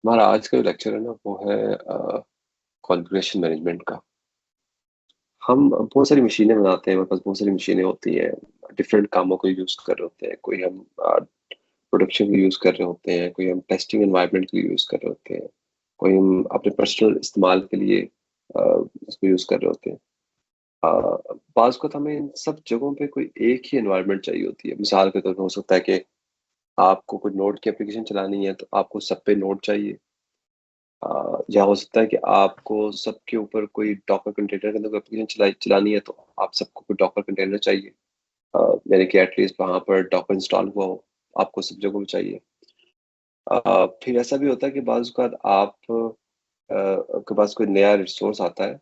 हमारा आज का जो लेक्चर है ना वो है कॉन्फ़िगरेशन मैनेजमेंट का। हम बहुत सारी मशीनें बनाते हैं, हमारे पास बहुत सारी मशीनें होती हैं, डिफरेंट कामों को यूज़ कर रहे होते हैं। कोई हम प्रोडक्शन के यूज़ कर रहे होते हैं, कोई हम टेस्टिंग एनवायरनमेंट के लिए यूज़ कर रहे होते हैं, कोई हम अपने पर्सनल इस्तेमाल के लिए उसको यूज़ कर रहे होते हैं। बाज़ वक़्त हमें इन सब जगहों पे कोई एक ही एनवायरनमेंट चाहिए होती है। मिसाल के तौर पे हो सकता है कि आपको कोई नोड की एप्लीकेशन चलानी है तो आपको सब पे नोड चाहिए। या हो सकता है कि आपको सबके ऊपर कोई डॉकर कंटेनर के अंदर कोई एप्लीकेशन चलानी है तो आप सबको कोई डॉकर कंटेनर चाहिए। यानी कि एटलीस्ट वहाँ पर डॉकर इंस्टॉल हुआ हो, आपको सब जगहों पे चाहिए। फिर ऐसा भी होता है कि बाज़ औक़ात आप के पास कोई नया रिसोर्स आता है,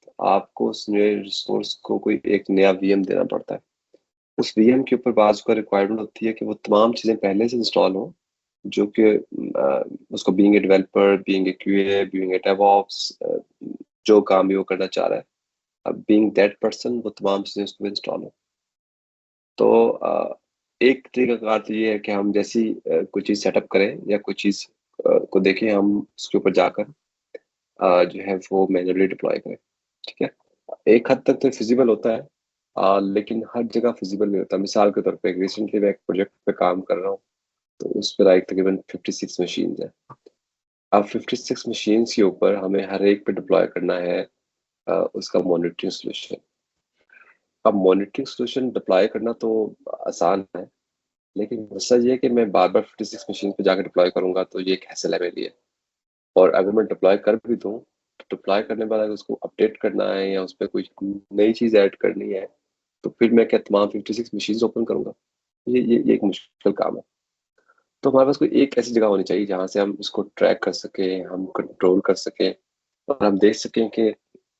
तो आपको उस नए रिसोर्स को कोई एक नया वीएम देना पड़ता है। उस वीएम के ऊपर बाज़ का रिक्वायरमेंट होती है कि वो तमाम चीज़ें पहले से इंस्टॉल हों, जो कि उसको being a developer, being a QA, being a DevOps, जो काम भी वो करना चाह रहा है, बीइंग दैट पर्सन वो तमाम चीज़ें उसमें इंस्टॉल हों। तो एक तरीका-कार तो ये है कि हम जैसे ही कोई चीज़ सेटअप करें या कोई चीज़ को देखें, हम उसके ऊपर जाकर जो है वो मैन्युअली डिप्लॉय करें, ठीक है? एक हद तक तो फिज़िबल होता है, लेकिन हर जगह फिज़िबल नहीं होता। मिसाल के तौर पे रिसेंटली मैं एक प्रोजेक्ट पे काम कर रहा हूँ, तो उस पे लाइक तकरीबन 56 मशीन्स हैं। अब 56 मशीन्स के ऊपर हमें हर एक पे डिप्लॉय करना है उसका मॉनिटरिंग सॉल्यूशन। अब मॉनिटरिंग सॉल्यूशन डिप्लॉय करना तो आसान है, लेकिन मसला ये है कि मैं बार-बार 56 मशीन पे जाकर डिप्लॉय करूँगा तो ये एक हैसल है मेरे लिए। और अगर मैं डिप्लॉय कर भी दूँ, तो डिप्लॉय करने के बाद अगर उसको अपडेट करना है या उसपे कुछ नई चीज़ ऐड करनी है, तो फिर मैं क्या तमाम 56 मशीन्स ओपन करूँगा? ये एक मुश्किल काम है। तो हमारे पास कोई एक ऐसी जगह होनी चाहिए जहाँ से हम इसको ट्रैक कर सकें, हम कंट्रोल कर सकें और हम देख सकें कि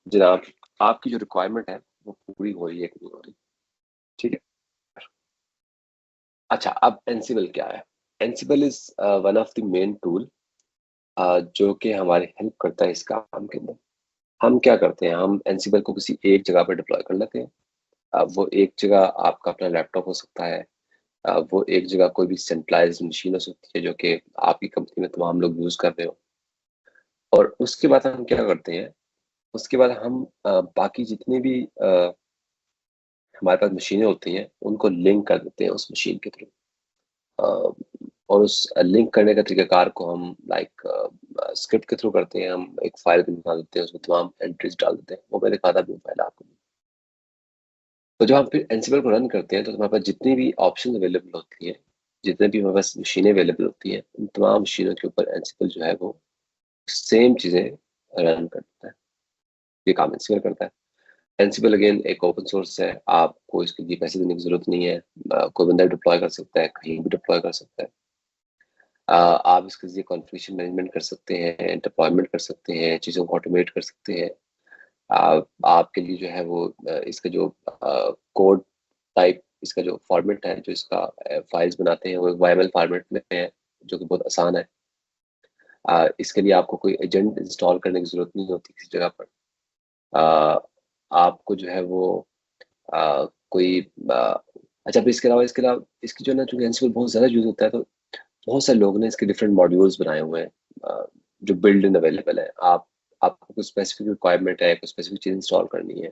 जनाब आपकी जो रिक्वायरमेंट है, वो पूरी हो रही है कि नहीं हो रही। ठीक है? अच्छा, अब एनसिबल क्या है? एनसिबल is one of the main tool जो कि हमारी हेल्प करता है इस काम के अंदर। हम क्या करते हैं, हम एनसिबल को किसी एक जगह पे डिप्लॉय कर लेते हैं। वो एक जगह आपका अपना लैपटॉप हो सकता है, वो एक जगह कोई भी सेंट्रलाइज़्ड मशीन हो सकती है जो कि आपकी कंपनी में तमाम लोग यूज़ कर रहे हो। और उसके बाद हम क्या करते हैं, उसके बाद हम बाकी जितनी भी हमारे पास मशीनें होती हैं, उनको लिंक कर देते हैं उस मशीन के थ्रू। अ, और उस लिंक करने का तरीकाकार को हम लाइक स्क्रिप्ट के थ्रू करते हैं। हम एक फ़ाइल बना देते हैं, उसमें तमाम एंट्रीज़ डाल देते हैं। वो मैं दिखाता भी हूँ पहले आपको। तो जब हम फिर एनसिबल को रन करते हैं, तो हमारे पास जितनी भी ऑप्शंस अवेलेबल होती हैं, जितने भी हमारे पास मशीनें अवेलेबल होती हैं, उन तमाम मशीनों के ऊपर एनसिबल जो है वो सेम चीज़ें रन करता है। ये काम एनसिबल करता है। एनसिबल अगेन एक ओपन सोर्स है, आपको इसके लिए पैसे देने की ज़रूरत नहीं है। कोई बंदा डिप्लॉय कर सकता है, कहीं भी डिप्लॉय कर सकता है। आप इसके ज़रिए कॉन्फ़िगरेशन मैनेजमेंट कर सकते हैं, डिप्लॉयमेंट कर सकते हैं, चीज़ों को ऑटोमेट कर सकते हैं। आपके लिए जो है वो इसका जो कोड टाइप इसका जो फ़ॉर्मेट है, जो इसका फ़ाइल्स बनाते हैं, वो एक वायमल फ़ॉर्मेट में है, जो कि बहुत आसान है। इसके लिए आपको कोई एजेंट इंस्टॉल करने की ज़रूरत नहीं होती किसी जगह पर। अ, आपको जो है वो कोई अच्छा फिर इसके अलावा इसकी जो है ना चूँकि एंसिबल बहुत ज़्यादा यूज़ होता है तो बहुत सारे लोगों ने इसके डिफरेंट मॉड्यूल्स बनाए हुए हैं जो बिल्ड इन अवेलेबल है। आपको कोई स्पेसिफिक रिक्वायरमेंट है, कोई स्पेसिफिक चीज़ इंस्टॉल करनी है,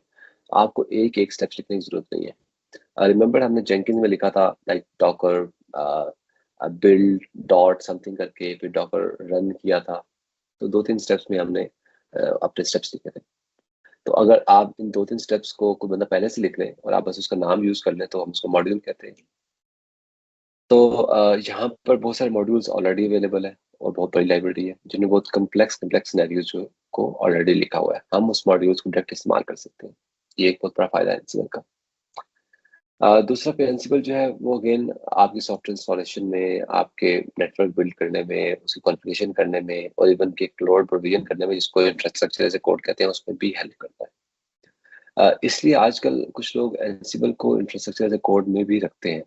आपको एक-एक स्टेप्स लिखने की ज़रूरत नहीं है। रिमेंबर हमने जेnkins में लिखा था लाइक डॉकर अ बिल्ड डॉट समथिंग करके फिर डॉकर रन किया था। तो 2-3 स्टेप्स में हमने अपने स्टेप्स लिखे थे। तो अगर आप इन 2-3 स्टेप्स को कोई बंदा पहले से लिख ले और आप बस उसका नाम यूज़ कर लें तो हम उसको मॉड्यूल कहते हैं। तो यहाँ पर बहुत सारे मॉड्यूल्स ऑलरेडी अवेलेबल है और बहुत बड़ी लाइब्रेरी है जिन्हें बहुत कॉम्प्लेक्स सिनेरियोज़ जो को ऑलरेडी लिखा हुआ है। हम उस मॉड्यूल्स को डायरेक्ट इस्तेमाल कर सकते हैं। ये एक बहुत बड़ा फ़ायदा है एनसिबल का। दूसरा पे एनसिबल जो है वो अगेन आपकी सॉफ्टवेयर इंस्टॉलेशन में, आपके नेटवर्क बिल्ड करने में, उसकी कॉन्फ़िगरेशन करने में और इवन कि क्लाउड प्रोविज़न करने में जिसको इंफ्रास्ट्रक्चर एज़ अ कोड कहते हैं उसमें भी हेल्प करता है। इसलिए आजकल कुछ लोग एनसिबल को इंफ्रास्ट्रक्चर एज़ अ कोड में भी रखते हैं।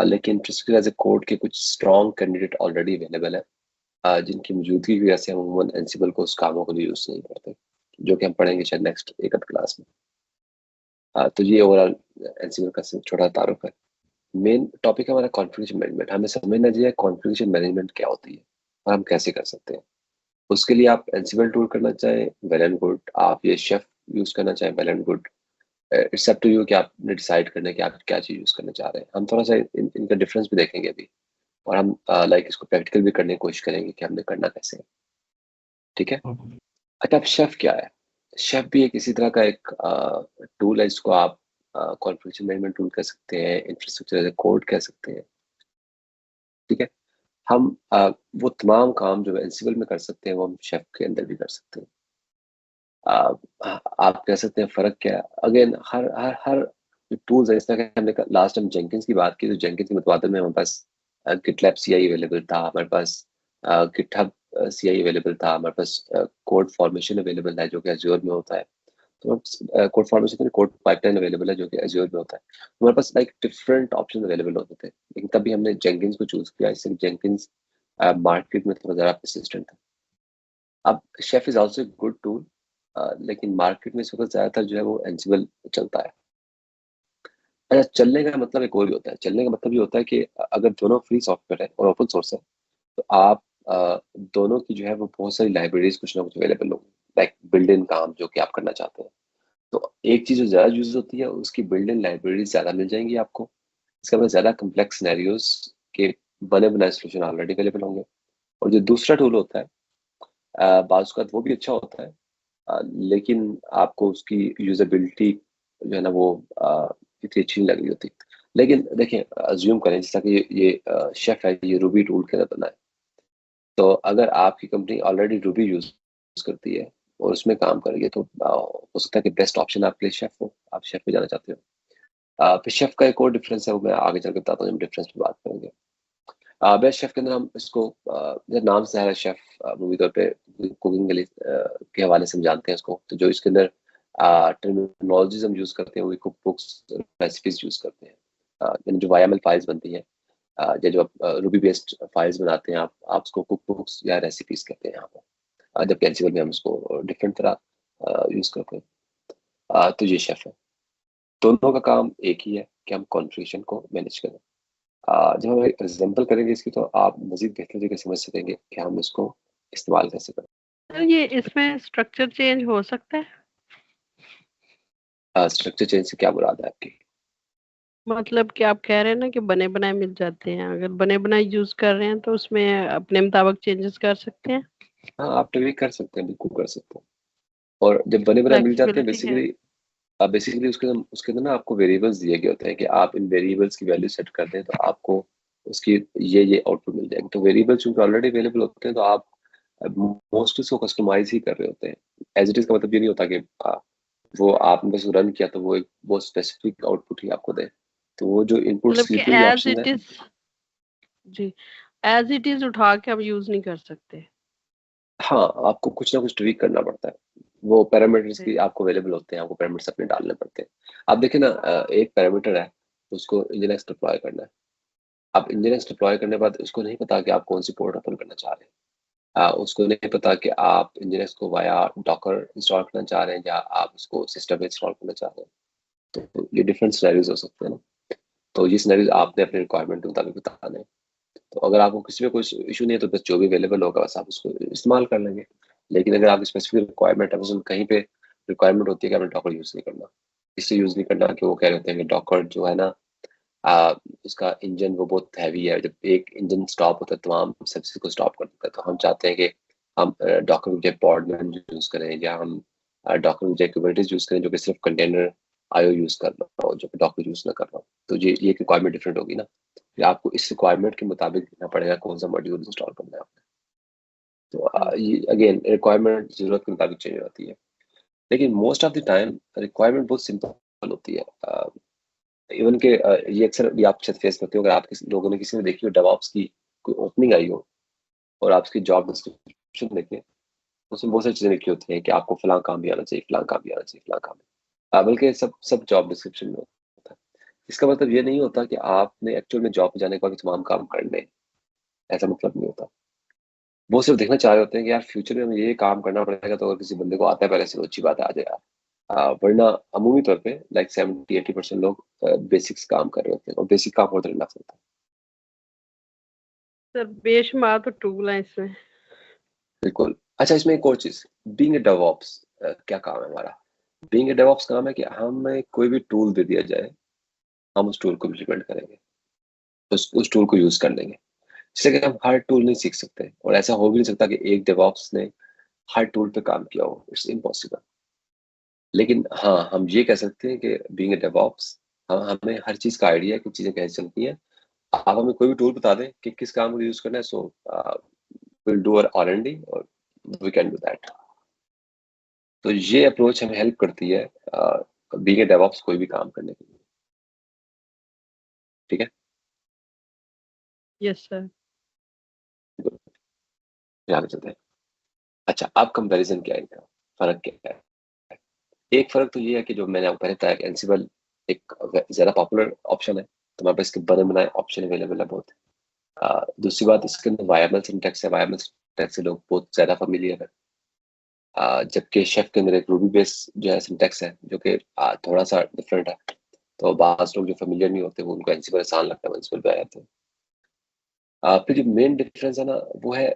लेकिन इंफ्रास्ट्रक्चर एज़ अ कोड के कुछ स्ट्रॉन्ग कैंडिडेट ऑलरेडी अवेलेबल है जिनकी मौजूदगी की वजह से हम अमूमन एनसिबल को उस कामों के लिए यूज़ नहीं करते, जो कि हम पढ़ेंगे शायद नेक्स्ट एक आध क्लास में। तो ये ओवरऑल एनसिबल का छोटा तारुफ है। मेन टॉपिक है हमारा कॉन्फ़िगरेशन मैनेजमेंट। हमें समझना चाहिए कॉन्फ़िगरेशन मैनेजमेंट क्या होती है और हम कैसे कर सकते हैं। उसके लिए आप एंसिबल टूल करना चाहें, वेल एंड गुड। आप ये शेफ यूज करना चाहें, well and good. It's up to you कि आपने डिसाइड करना है कि आप क्या चीज यूज करना चाह रहे हैं। हम थोड़ा सा इनका डिफरेंस भी देखेंगे अभी, और हम लाइक इसको प्रैक्टिकल भी करने की कोशिश करेंगे कि हमने करना कैसे है। ठीक है। अच्छा, अब शेफ क्या है? शेफ भी एक इसी तरह का एक टूल है। इसको आप कॉन्फ़िगरेशन मैनेजमेंट टूल कह सकते हैं, इंफ्रास्ट्रक्चर एज ए कोड कह सकते हैं। ठीक है। हम वो तमाम काम जो एंसिबल में कर सकते हैं वो हम शेफ के अंदर भी कर सकते हैं। आप कह सकते हैं फ़र्क क्या है? अगेन हर हर हर टूल्स है। इस तरह के हमने लास्ट टाइम जेंकिन्स की बात की, तो जेंकिन्स के मुतबादल में हमारे पास गिटलैब सीआई अवेलेबल था, हमारे पास गिटहब सीआई अवेलेबल था, हमारे पास कोड फॉर्मेशन अवेलेबल है जो कि अज़ूर में होता है। तो code formation code pipeline available है जो कि अज़ूर में होता है। हमारे पास लाइक डिफरेंट ऑप्शन अवेलेबल होते थे, लेकिन तभी हमने जेंकिन्स को चूज़ किया। इससे जेंकिन्स मार्केट में थोड़ा ज़्यादा परसिस्टेंट है। अब chef is also a good tool, लेकिन मार्केट में इस वक़्त ज़्यादातर जो है वो एंसिबल चलता है। अच्छा, चलने का मतलब एक और भी होता है। चलने का मतलब ये होता है कि अगर दोनों फ्री सॉफ्टवेयर है और ओपन सोर्स है, तो आप दोनों की जो है वो बहुत सारी लाइब्रेरीज़ कुछ ना कुछ अवेलेबल होंगी, लाइक बिल्ट इन काम जो कि आप करना चाहते हैं। तो एक चीज़ जो ज़्यादा यूज़ होती है, उसकी बिल्ट इन लाइब्रेरीज़ ज़्यादा मिल जाएँगी आपको। इसका मतलब ज़्यादा कॉम्प्लेक्स सिनेरियोज़ के बने-बनाए सॉल्यूशन ऑलरेडी अवेलेबल होंगे। और जो दूसरा टूल होता है, बाज़ औक़ात वो भी अच्छा होता है, लेकिन आपको उसकी यूज़ेबिलिटी जो है ना वो इतनी अच्छी नहीं लग रही होती। लेकिन देखिए, अज़्यूम करें जैसा कि ये शेफ़ है, ये रूबी टूल के अंदर बना है। तो अगर आपकी कंपनी ऑलरेडी रूबी यूज़ करती है और उसमें काम कर रही है, तो हो सकता है कि बेस्ट ऑप्शन आपके लिए शेफ़ हो, आप शेफ़ पे जाना चाहते हो। फिर शेफ़ का एक और डिफ़रेंस है, वो मैं आगे चल के बताता हूँ, जब डिफ़रेंस पे बात करेंगे। बेस्ट शेफ़ के अंदर हम इसको जैसे नाम से है शेफ़, मूवी तौर पे कुकिंग के लिए के हवाले से हम जानते हैं इसको। तो जो इसके अंदर टर्मिनोलॉजीज़ हम यूज़ करते हैं, वो कुक बुक्स, रेसिपीज़ यूज़ करते हैं। यानी जो वायमल फाइल्स बनती हैं, या जो आप रूबी बेस्ड फाइल्स बनाते हैं, आप उसको कुक बुक्स या रेसिपीज़ कहते हैं यहाँ पर। जबकि एनसीबल में हम इसको डिफरेंट तरह यूज़ करते हैं। तो ये शेफ़ है। दोनों का काम एक ही है कि हम कॉन्फ़िगरेशन को मैनेज करें। जब हम एक एग्ज़ाम्पल करेंगे इसकी, तो आप मज़ीद बेहतर तरीके से समझ सकेंगे कि हम इसको इस्तेमाल कैसे करें। तो ये इसमें स्ट्रक्चर चेंज हो सकता है? स्ट्रक्चर चेंज से क्या मुराद है आपकी? मतलब कि आप कह रहे हैं ना कि बने बनाए मिल जाते हैं, अगर बने बनाए यूज़ कर रहे हैं तो उसमें अपने मुताबिक चेंजेस कर सकते हैं? हाँ, आप ट्वीक कर सकते हैं, बिल्कुल कर सकते हैं। और जब बने बनाए मिल जाते हैं, फ्लेक्सिबिलिटी है। बेसिकली उसके अंदर ना आपको वेरिएबल्स दिए गए होते हैं कि आप इन वेरिएबल्स की वैल्यू सेट कर दें, तो आपको उसकी ये आउटपुट मिल जाएगी। तो वेरिएबल्स चूंकि ऑलरेडी अवेलेबल होते हैं, तो आप मोस्टली उसको कस्टमाइज ही कर रहे होते हैं। एज इट इज का मतलब ये नहीं होता कि वो आपने बस रन किया तो वो स्पेसिफिक आउटपुट ही आपको दे। तो वो जो इनपुट मतलब कि स्लीपिंग एज़ ऑप्शन है, इट इज़, जी, एज़ इट इज़ उठा के हम यूज़ नहीं कर सकते। हाँ, आपको कुछ ना कुछ ट्वीक करना पड़ता है। वो पैरामीटर्स जी। की आपको अवेलेबल होते हैं, आपको पैरामीटर्स अपने डालने पड़ते हैं। आप देखिए ना, एक पैरामीटर है, उसको nginx डिप्लॉय करना है। अब nginx डिप्लॉय करने के बाद उसको नहीं पता कि आप कौन-सी पोर्ट ओपन करना चाह रहे हैं। उसको नहीं पता कि आप nginx को वाया डॉकर इंस्टॉल करना चाह रहे हैं या आप उसको सिस्टम में इंस्टॉल करना चाह रहे हैं। तो ये डिफरेंट सिनेरियोज़ हो सकते हैं ना। तो ये सिनेरियोज़ आपने अपने रिक्वायरमेंट के मुताबिक बताने हैं। तो अगर आपको किसी में कोई इश्यू नहीं है, तो बस जो भी अवेलेबल होगा बस आप उसको इस्तेमाल कर लेंगे। लेकिन अगर आपकी स्पेसिफिक रिक्वायरमेंट है, बस कहीं पे रिक्वायरमेंट होती है कि आपने डॉकर यूज़ नहीं करना। इसलिए यूज़ नहीं करना कि वो कह रहे होते हैं कि डॉकर जो है ना, उसका इंजन वो बहुत हैवी है। जब एक इंजन स्टॉप होता है, तमाम सर्विसेज को स्टॉप कर देता है। तो हम चाहते हैं कि हम डॉकर की बजाय पॉडमैन यूज़ करें, या हम डॉकर की बजाय कुबरनेटिस यूज़ करें जो कि सिर्फ कंटेनर आईओ यूज़ कर रहा हो, जो कि डॉकर यूज़ ना कर रहा हो। तो ये एक रिक्वायरमेंट डिफरेंट होगी ना। फिर आपको इस रिक्वायरमेंट के मुताबिक देखना पड़ेगा कौन सा मॉड्यूल इंस्टॉल करना है आपने। तो हुँ। ये अगेन रिक्वायरमेंट ज़रूरत के मुताबिक चेंज होती है। लेकिन most of the time requirement बहुत सिंपल होती है। इवन के ये अक्सर भी आप शायद फेस करते हो, अगर आप किसी लोगों ने किसी ने देखी हो डेवऑप्स की कोई ओपनिंग आई हो, और आप उसकी जॉब डिस्क्रिप्शन देखें, उसमें बहुत सारी चीज़ें लिखी होती हैं कि आपको फलाँ काम भी आना चाहिए, फलाँ काम भी आना चाहिए, फलाँ काम भी। बल्कि सब सब जॉब डिस्क्रिप्शन में होता है। इसका मतलब ये नहीं होता कि आपने एक्चुअल में जॉब पे जाने के बाद तमाम काम करने हैं, ऐसा मतलब नहीं होता। वो सिर्फ देखना चाह रहे होते हैं कि यार फ्यूचर में हमें ये काम करना पड़ेगा, तो अगर किसी बंदे को आता है पहले से तो अच्छी बात है, आ जाए यार। वरना अमूमी तौर पे लाइक 70-80% लोग बेसिक्स काम कर रहे होते हैं, और बेसिक काम होता रहना होता है। सर बेशुमार तो टूल हैं इसमें। बिल्कुल। अच्छा, इसमें एक और चीज, बीइंग ए डेवऑप्स क्या काम है हमारा? बीइंग ए डेवऑप्स काम है कि हमें कोई भी टूल दे दिया जाए, हम उस टूल को इम्प्लीमेंट करेंगे, उस टूल को यूज कर लेंगे। जैसे कि हम हर टूल नहीं सीख सकते, और ऐसा हो भी नहीं सकता कि एक डेवऑप्स ने हर टूल पे काम किया हो, इट्स इम्पॉसिबल। लेकिन हाँ, हम ये कह सकते हैं कि बीइंग ए डेवऑप्स, हम हमें हर चीज का आइडिया है कि चीजें कैसे चलती हैं। आप हमें कोई भी टूल बता दें कि किस काम को यूज करना है, so will do our R&D और वी कैन डू दैट। तो ये अप्रोच हमें हेल्प करती है बीइंग ए डेवऑप्स कोई भी काम करने के लिए। ठीक है। Yes sir. फिर आगे चलते हैं। अच्छा, अब कंपैरिजन क्या है इनका, फर्क क्या है? एक फर्क तो ये है कि जो मैंने आपको पहले बताया कि एनसिबल एक ज्यादा पॉपुलर ऑप्शन है, तो हमारे पास इसके बने बनाए ऑप्शन अवेलेबल है बहुत। दूसरी बात, इसके अंदर वायरलेस सिंटैक्स है, वायरलेस सिंटैक्स से लोग बहुत ज्यादा फेमिलियर है। जबकि शेफ के अंदर एक रूबी बेस जो है सिंटैक्स है, जो कि थोड़ा सा डिफरेंट है। तो बाज लोग जो फेमिलियर नहीं होते, वो उनको एनसिबल आसान लगता है, एनसिबल पे आ जाते हैं। फिर जो मेन डिफरेंस है ना, वो है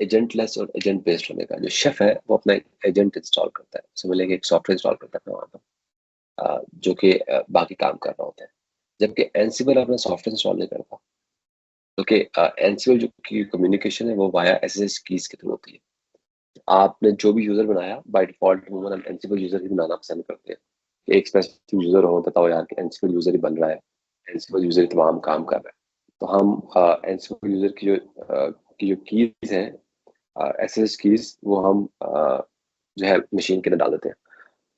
एजेंटलेस और एजेंट बेस्ड होने का। जो शेफ है वो अपना एजेंट इंस्टॉल करता है, समझ लेंगे एक सॉफ्टवेयर इंस्टॉल करता है वहाँ पर, जो कि बाकी काम कर रहा होता है। जबकि एनसिबल अपना सॉफ्टवेयर इंस्टॉल नहीं करता, क्योंकि एनसिबल जो की कम्युनिकेशन है वो वाया एसएसएच कीज के थ्रू होती है। आपने जो भी यूजर बनाया, बाय डिफॉल्ट अमूमन हम एनसिबल यूजर ही बनाना पसंद करते हैं। एक स्पेसिफिक यूजर हो, बताओ यार कि एनसिबल यूजर ही बन रहा है, एनसिबल यूजर ही तमाम काम कर रहा है। तो हम एनसिबल यूजर की जो कीज हैं, एसएसएच कीज, वो हम जो है मशीन के अंदर डाल देते हैं।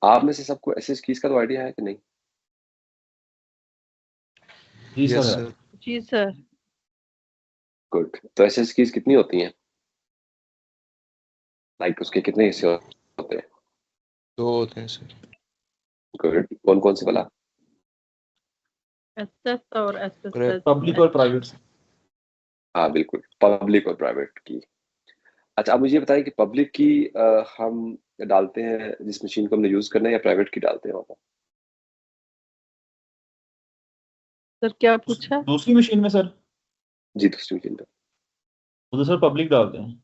आप में से सबको एसएसएच कीज का तो आइडिया है कि नहीं? जी यस सर। सर। जी सर। गुड। तो एसएसएच कीज कितनी होती हैं, लाइक उसके कितने हिस्से होते हैं? 2 होते हैं सर। गुड। कौन कौन से वाला? एसएस और एसएसएच। पब्लिक और प्राइवेट। हाँ बिल्कुल, पब्लिक और प्राइवेट की। अच्छा, अब मुझे ये बताइए कि पब्लिक की हम डालते हैं जिस मशीन को हमने यूज करना है, या प्राइवेट की डालते हैं वहाँ पर? सर क्या पूछा? दूसरी मशीन में सर, जी, दूसरी मशीन पर। वो तो सर पब्लिक डालते हैं।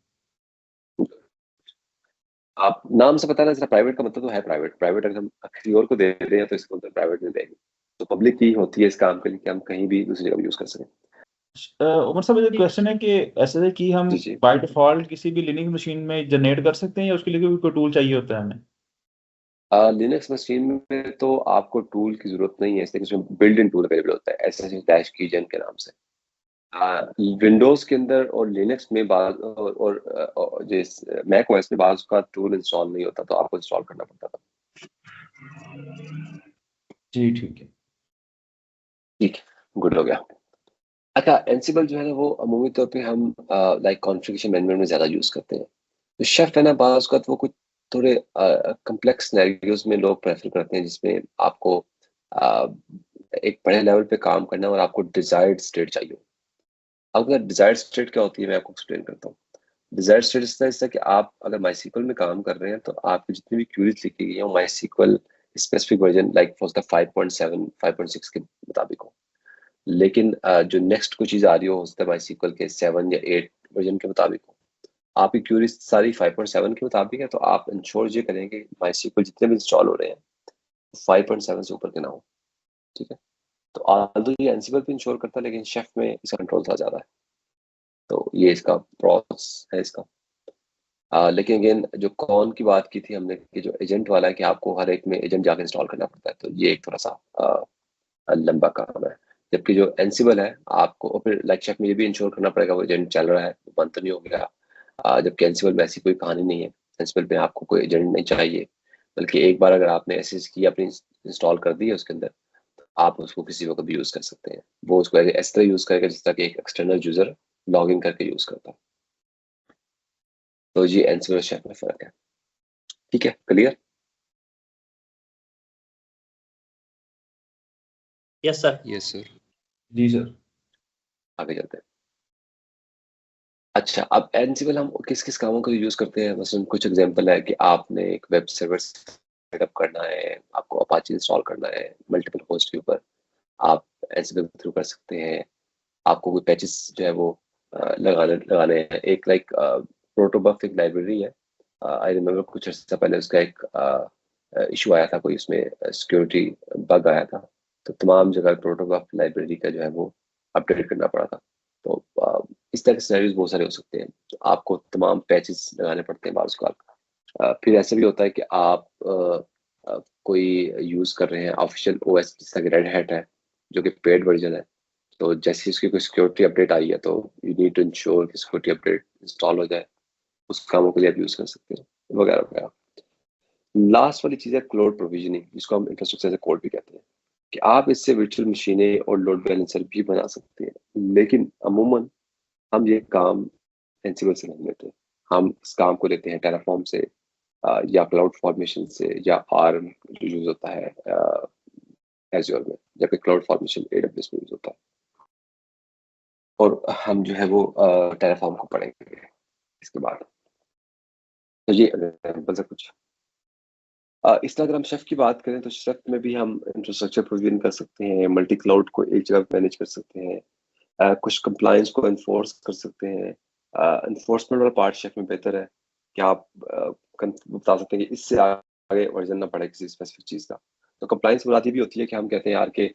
आप नाम से पता ना, जरा प्राइवेट का मतलब तो है प्राइवेट। प्राइवेट अगर हम किसी और को दे रहे हैं तो इसको तो प्राइवेट में देंगे। तो पब्लिक की होती है इस काम के लिए कि हम कहीं भी दूसरी जगह यूज कर सकें। उमर साहब, मुझे क्वेश्चन है कि ऐसे कि हम जी जी। बाय डिफॉल्ट किसी भी लिनक्स मशीन में जनरेट कर सकते हैं, या उसके लिए कोई टूल चाहिए होता है हमें? लिनक्स मशीन में तो आपको टूल की जरूरत नहीं है, इसलिए इसमें बिल्ड इन टूल अवेलेबल होता है, एसएसएच डैश कीजन के नाम से। विंडोज के अंदर और लिनक्स में और जिस मैक ओएस में बाज का टूल इंस्टॉल नहीं होता, तो आपको इंस्टॉल करना पड़ता था। जी ठीक है। ठीक है, गुड हो गया। अच्छा, एंसिबल जो है ना, वो अमूमी तौर पे हम लाइक कॉन्फ़िगरेशन मैनेजमेंट में ज़्यादा यूज़ करते हैं। तो शेफ है ना, बाज़ औक़ात वो कुछ थोड़े कॉम्प्लेक्स सिनेरियोज़ में लोग प्रेफ़र करते हैं, जिसमें आपको अ, एक बड़े लेवल पे काम करना है और आपको डिज़ायर्ड स्टेट चाहिए हो। अब अगर डिज़ायर्ड स्टेट क्या होती है, मैं आपको एक्सप्लेन करता हूँ। डिज़ायर्ड स्टेट इस तरह से कि आप अगर मायसीक्वल में काम कर रहे हैं, तो आपकी जितनी भी क्वेरीज़ लिखी गई हैं, वो MySQL specific version like for the 5.7, 5.6 के मुताबिक हो। लेकिन जो नेक्स्ट कोई चीज़ आ रही हो, हो सकता है माईसीक्वल के 7 या 8 वर्जन के मुताबिक हो। आपकी क्यूरीज सारी 5.7 के मुताबिक है, तो आप इंश्योर ये करें कि माईसीक्वल जितने भी इंस्टॉल हो रहे हैं 5.7 से ऊपर के ना हो। ठीक है। तो आल्दो ये एनसिबल पे इंश्योर करता है, लेकिन शेफ में इसका कंट्रोल थोड़ा ज़्यादा है। तो ये इसका प्रॉस है इसका। लेकिन अगेन, जो कॉन की बात की थी हमने कि जो एजेंट वाला है कि आपको हर एक में एजेंट जाकर इंस्टॉल करना पड़ता है, तो ये एक थोड़ा सा लंबा काम है। जबकि जो एनसिबल है, आपको और फिर लाइक शेफ में ये भी इंश्योर करना पड़ेगा वो एजेंट चल रहा है, वो बंद तो नहीं हो गया। जबकि एनसिबल में ऐसी कोई कहानी नहीं है। एनसिबल में आपको कोई एजेंट नहीं चाहिए, बल्कि एक बार अगर आपने एसएस की अपनी इंस्टॉल कर दी है उसके अंदर, आप उसको किसी वक्त भी यूज कर सकते हैं। वो उसको इस तरह यूज करेगा जिस तरह कि एक एक्सटर्नल यूजर लॉग इन करके यूज करता है। तो ये एनसिबल और शेफ में फर्क है। ठीक है, clear? Yes sir. Yes sir. जी सर। आगे चलते हैं। अच्छा, अब एनसिबल हम किस किस कामों के लिए यूज करते हैं? मसलन कुछ एग्जांपल है कि आपने एक वेब सर्वर सेटअप करना है, आपको अपाची इंस्टॉल करना है मल्टीपल होस्ट के ऊपर, आप एनसिबल के थ्रू कर सकते हैं। आपको कोई पैचेस जो है वो लगाने लगाने हैं, एक लाइक प्रोटोबफ एक लाइब्रेरी है। आई रिमेम्बर कुछ अर्सा पहले उसका एक इशू आया था, कोई उसमें सिक्योरिटी बग आया था, तो तमाम जगह प्रोटोबफ लाइब्रेरी का जो है वो अपडेट करना पड़ा था। तो इस तरह के सिनेरियोज बहुत सारे हो सकते हैं, तो आपको तमाम पैचेस लगाने पड़ते हैं बाज़ औक़ात। फिर ऐसा भी होता है कि आप कोई यूज़ कर रहे हैं ऑफिशियल ओएस, जैसा कि रेड हैट है जो कि पेड वर्जन है, तो जैसे ही उसकी कोई सिक्योरिटी अपडेट आई है तो यू नीड टू इंश्योर कि सिक्योरिटी अपडेट इंस्टॉल हो जाए, उस कामों के लिए आप यूज़ कर सकते हैं, वगैरह वगैरह। लास्ट वाली चीज़ है क्लाउड प्रोविजनिंग, जिसको हम इंफ्रास्ट्रक्चर एज़ अ कोड भी कहते हैं, कि आप इससे वर्चुअल मशीनें और लोड बैलेंसर भी बना सकते हैं, लेकिन अमूमन हम ये काम एंसिबल से नहीं लेते। हम इस काम को लेते हैं टेराफॉर्म से, या क्लाउड फॉर्मेशन से, या आर्म जो यूज़ होता है एज़्योर में, या फिर क्लाउड फॉर्मेशन एडब्ल्यूएस में यूज़ होता है। और हम जो है वो टेराफॉर्म को पढ़ेंगे इसके बाद। तो ये एग्जाम्पल से कुछ। इस तरह अगर हम शेफ की बात करें तो शेफ में भी हम इंफ्रास्ट्रक्चर प्रोविजन कर सकते हैं, मल्टी क्लाउड को एक जगह मैनेज कर सकते हैं, कुछ कंप्लायंस को एनफोर्स कर सकते हैं। एनफोर्समेंट वाला पार्ट शेफ में बेहतर है कि आप बता सकते हैं कि इससे आगे वर्जन ना पड़े किसी स्पेसिफिक चीज़ का। तो कंप्लायंस मुराद ये भी होती है कि हम कहते हैं यार कि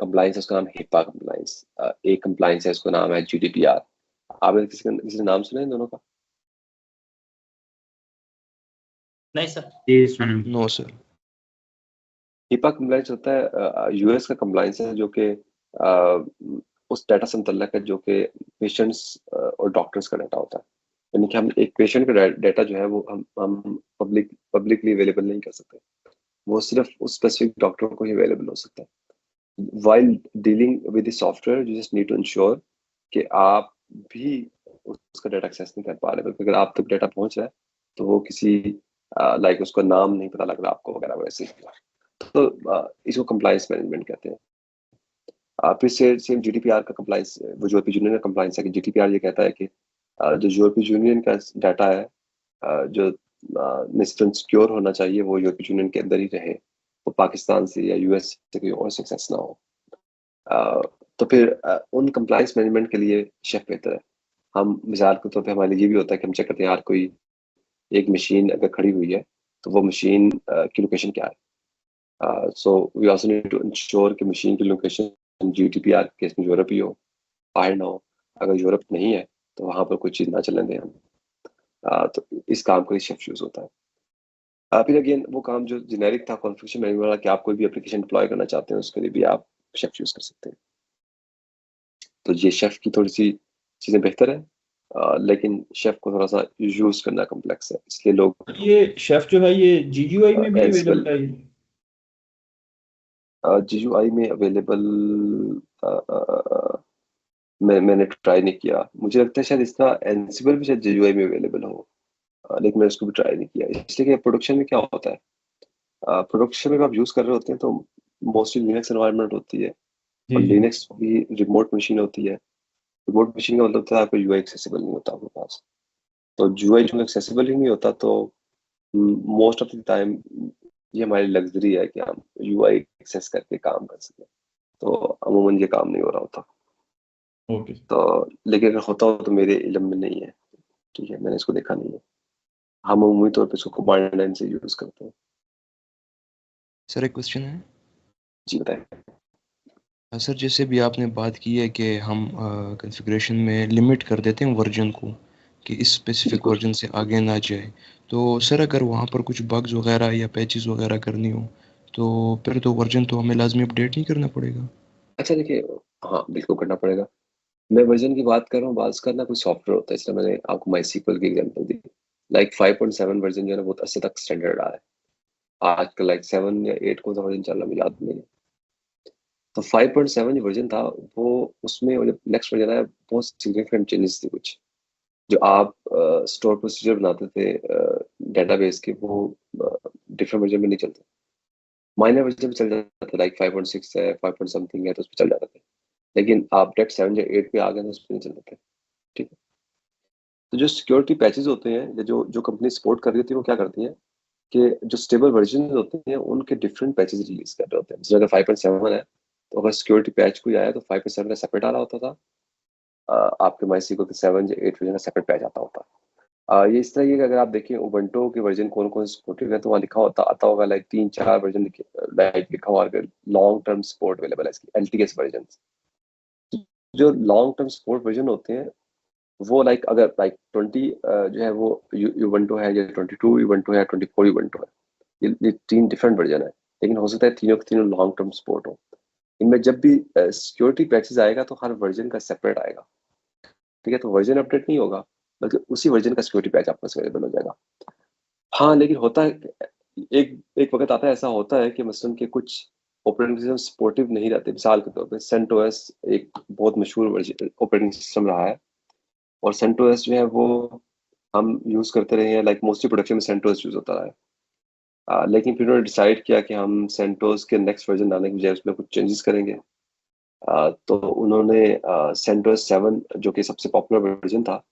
कंप्लायंस है, उसका नाम हिपा कंप्लायंस, एक कंप्लायंस है उसका नाम है जीडीपीआर। आपने किसी का नाम सुना है इन दोनों का? नहीं सर। जी सुन। No sir. हिपा कंप्लायंस होता है यूएस का कंप्लायंस है, जो कि उस डाटा से मुतल्लक है जो कि पेशेंट्स और डॉक्टर्स का डाटा होता है। यानी कि हम एक पेशेंट का डाटा जो है वो हम पब्लिकली अवेलेबल नहीं कर सकते, वो सिर्फ उस स्पेसिफिक डॉक्टर को ही अवेलेबल हो सकता है। while dealing with the software you just need to ensure कि आप भी उसका डाटा एक्सेस नहीं कर पा रहे, बल्कि अगर आप तक डाटा पहुंच रहा है तो वो किसी लाइक उसका नाम नहीं पता लग रहा आपको वगैरह वैसे। तो इसको कंप्लायंस मैनेजमेंट कहते हैं। फिर से सेम जीडीपीआर का कंप्लायंस, वो यूरोपीय यूनियन का कंप्लायंस है कि जीडीपीआर ये कहता है कि जो यूरोपीय यूनियन का डाटा है जो निश्चित सिक्योर होना चाहिए वो यूरोपीय यूनियन के अंदर ही रहे, वो पाकिस्तान से या यूएस से कोई और सक्सेस ना हो। तो फिर उन कंप्लायंस मैनेजमेंट के लिए शेफ बेहतर है। हम मिसाल के तौर पे हमारे लिए ये भी होता है कि हम चेक करते हैं यार कोई एक मशीन अगर खड़ी हुई है तो वो मशीन की लोकेशन क्या है। So we also need to ensure कि मशीन की लोकेशन जीडीपीआर केस में यूरोप ही हो, बाहर ना हो। अगर यूरोप नहीं है तो वहाँ पर कोई चीज़ ना चलने दें हम। तो इस काम के लिए शेफ यूज़ होता है। फिर अगेन वो काम जो जेनेरिक था कॉन्फ़िगरेशन मैनेजमेंट वाला, कि आप कोई भी एप्लीकेशन डिप्लॉय करना चाहते हैं उसके लिए भी आप शेफ यूज़ कर सकते हैं। तो ये शेफ की थोड़ी सी चीज़ें बेहतर है, लेकिन शेफ को थोड़ा सा यूज़ करना कॉम्प्लेक्स है, इसलिए लोग ये शेफ जो है ये जीयूआई में भी एंसिबल अवेलेबल है ये? जीयूआई में अवेलेबल मैंने ट्राई नहीं किया। मुझे लगता है शायद इसका एंसिबल भी शायद जीयूआई में अवेलेबल हो, लेकिन मैंने उसको भी ट्राई नहीं किया, इसलिए कि प्रोडक्शन में क्या होता है, प्रोडक्शन में आप यूज़ कर रहे होते हैं तो मोस्टली लिनक्स एनवायरनमेंट होती है, जी और जी। लिनक्स भी रिमोट मशीन होती है। रिमोट मशीन का मतलब होता है आपका यूआई एक्सेसिबल नहीं होता आपके पास। तो यूआई जो एक्सेसिबल ही नहीं होता तो मोस्ट ऑफ द टाइम ये हमारी लग्जरी है कि हम यूआई एक्सेस करके काम कर सकें, तो अमूमन ये काम नहीं हो रहा होता। ओके। तो लेकिन अगर होता हो तो मेरे इल्म में नहीं है, ठीक है, मैंने इसको देखा नहीं है। हम अमूमी तौर पे इसको कमांड लाइन से यूज़ करते हैं। सर एक क्वेश्चन है। जी बताएं। सर जैसे भी आपने बात की है कि हम कॉन्फ़िगरेशन में लिमिट कर देते हैं वर्जन को कि इस स्पेसिफिक बिल्कुल। वर्जन से आगे ना जाए, तो सर अगर वहाँ पर कुछ बग्स वगैरह या पैचेस वगैरह करनी हो तो फिर तो वर्जन तो हमें लाजमी अपडेट नहीं करना पड़ेगा? अच्छा देखिए, हाँ बिल्कुल करना पड़ेगा। मैं वर्जन की बात कर रहा हूँ, बात करना कोई सॉफ्टवेयर होता है, इसलिए मैंने आपको माईसीक्वल की एग्जांपल दी। लाइक 5.7 वर्जन जो है ना बहुत अच्छे तक स्टैंडर्ड आ रहा है आजकल, लाइक 7 या 8 कौन सा वर्जन चल रहा है मुझे याद नहीं है। तो 5.7 जो वर्जन था वो, उसमें वो जब नेक्स्ट वर्जन आया बहुत सिग्निफिकेंट चेंजेस थे कुछ, जो आप स्टोर प्रोसीजर बनाते थे डेटाबेस के, वो डिफरेंट वर्जन में नहीं चलते। माइनर वर्जन में चल जाते थे, लाइक 5.6 है 5 समथिंग है तो उस पर चल जाते थे, लेकिन आप डायरेक्ट 7 या 8 पे आ गए तो उस पर नहीं चलते थे। ठीक है। तो जो सिक्योरिटी पैचेस होते हैं या जो जो कंपनी सपोर्ट कर रही होती है वो क्या करती है कि जो स्टेबल वर्जन होते हैं उनके डिफरेंट पैचेस रिलीज कर रहे होते हैं। जैसे अगर 5.7 है तो अगर सिक्योरिटी पैच कोई आया तो 5.7 का सेपरेट आ रहा होता था, आपके MySQL के 7 या 8 वर्जन का सेपरेट पैच आता होता है। ये इस तरह की अगर आप देखें उबंटू के वर्जन कौन कौन से सपोर्टेड है तो वहाँ लिखा होता आता होगा लाइक 3-4 वर्जन लाइक लिखा हुआ लॉन्ग टर्म सपोर्ट अवेलेबल है इसकी LTS वर्जन। जो लॉन्ग टर्म सपोर्ट वर्जन होते हैं वो लाइक अगर लाइक 20 जो है वो उबंटू है या 22 उबंटू है 24 उबंटू है, ये 3 डिफरेंट वर्जन है, लेकिन हो सकता है तीनों के तीनों लॉन्ग टर्म सपोर्ट हो। इनमें जब भी सिक्योरिटी पैचेस आएगा तो हर वर्जन का सेपरेट आएगा, ठीक है। तो वर्जन अपडेट नहीं होगा बल्कि उसी वर्जन का सिक्योरिटी पैच आपको अवेलेबल हो जाएगा। हाँ, लेकिन होता है एक एक वक्त आता है ऐसा होता है कि मसलन के कुछ ऑपरेटिंग सिस्टम सपोर्टिव नहीं रहते। मिसाल के तौर पे CentOS एक बहुत मशहूर ऑपरेटिंग सिस्टम रहा है और CentOS जो है वो हम यूज करते रहे हैं, लाइक मोस्टली प्रोडक्शन में CentOS यूज होता रहा है। लेकिन फिर उन्होंने डिसाइड किया कि हम CentOS के नेक्स्ट वर्जन डालने के बजाय उसमें कुछ चेंजेस करेंगे। तो उन्होंने CentOS 7 जो कि सबसे पॉपुलर वर्जन था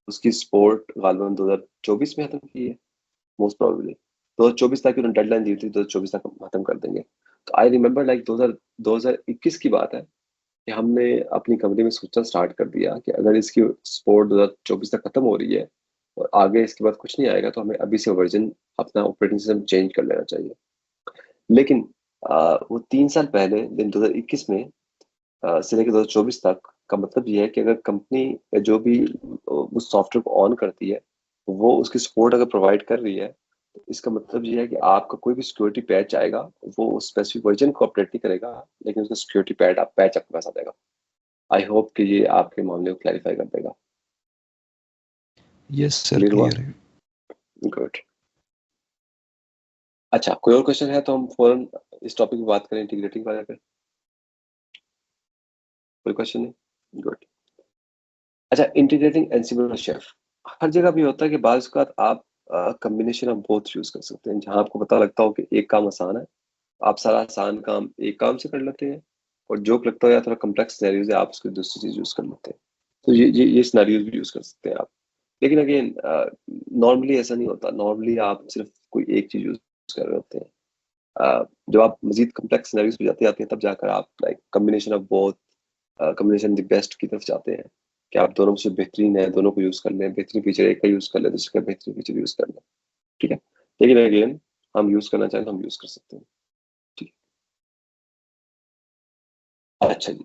उसकी सपोर्ट गालिबन 2024 में खत्म की है, मोस्ट प्रोबेबली 2024 तक उन्होंने डेडलाइन दी थी, 2024 तक हम खत्म कर देंगे। तो आई रिमेम्बर लाइक 2021 की बात है कि हमने अपनी कंपनी में सोचना स्टार्ट कर दिया कि अगर इसकी सपोर्ट 2024 तक खत्म हो रही है और आगे इसके बाद कुछ नहीं आएगा तो हमें अभी से वर्जन अपना ऑपरेटिंग सिस्टम चेंज कर लेना चाहिए। लेकिन वो 3 साल पहले 2021 में से लेकर 2024 तक का मतलब ये है कि अगर कंपनी जो भी उस सॉफ्टवेयर को ऑन करती है वो उसकी सपोर्ट अगर प्रोवाइड कर रही है तो इसका मतलब ये है कि आपका कोई भी सिक्योरिटी पैच आएगा वो स्पेसिफिक वर्जन को अपडेट नहीं करेगा, लेकिन उसका सिक्योरिटी पैच आपके पास आ जाएगा। आई होप कि ये आपके मामले को क्लैरिफाई कर देगा। यस सर, क्लियर हुआ? क्लियर है। गुड। अच्छा, कोई और क्वेश्चन है तो हम फौरन इस टॉपिक पे बात करें इंटीग्रेटिंग वाले पे। कोई क्वेश्चन नहीं? गुड। अच्छा, इंटीग्रेटिंग एंसिबल और शेफ हर जगह भी होता है कि बाज़ औक़ात आप कॉम्बिनेशन ऑफ बोथ यूज कर सकते हैं। जहां आपको पता लगता हो कि एक काम आसान है, आप सारा आसान काम एक काम से कर लेते हैं, और जो लगता है या थोड़ा कॉम्प्लेक्स सिनेरियोज है आप उसको दूसरी चीज यूज कर लेते हैं। तो ये सिनेरियोज भी यूज कर सकते हैं आप। लेकिन अगेन नॉर्मली ऐसा नहीं होता। नॉर्मली आप सिर्फ कोई एक चीज यूज कर रहे होते हैं। जब आप मजीद कॉम्प्लेक्स सिनेरियोज पे जाते हैं तब जाकर आप like combination of both, combination the best की तरफ जाते हैं कि आप दोनों में से बेहतरीन है दोनों को यूज कर लें, बेहतरीन फीचर एक का यूज कर लें, दूसरे का बेहतरीन फीचर यूज कर लें, ठीक है। लेकिन अगेन हम यूज करना चाहें तो हम यूज कर सकते हैं, ठीक है। अच्छा जी,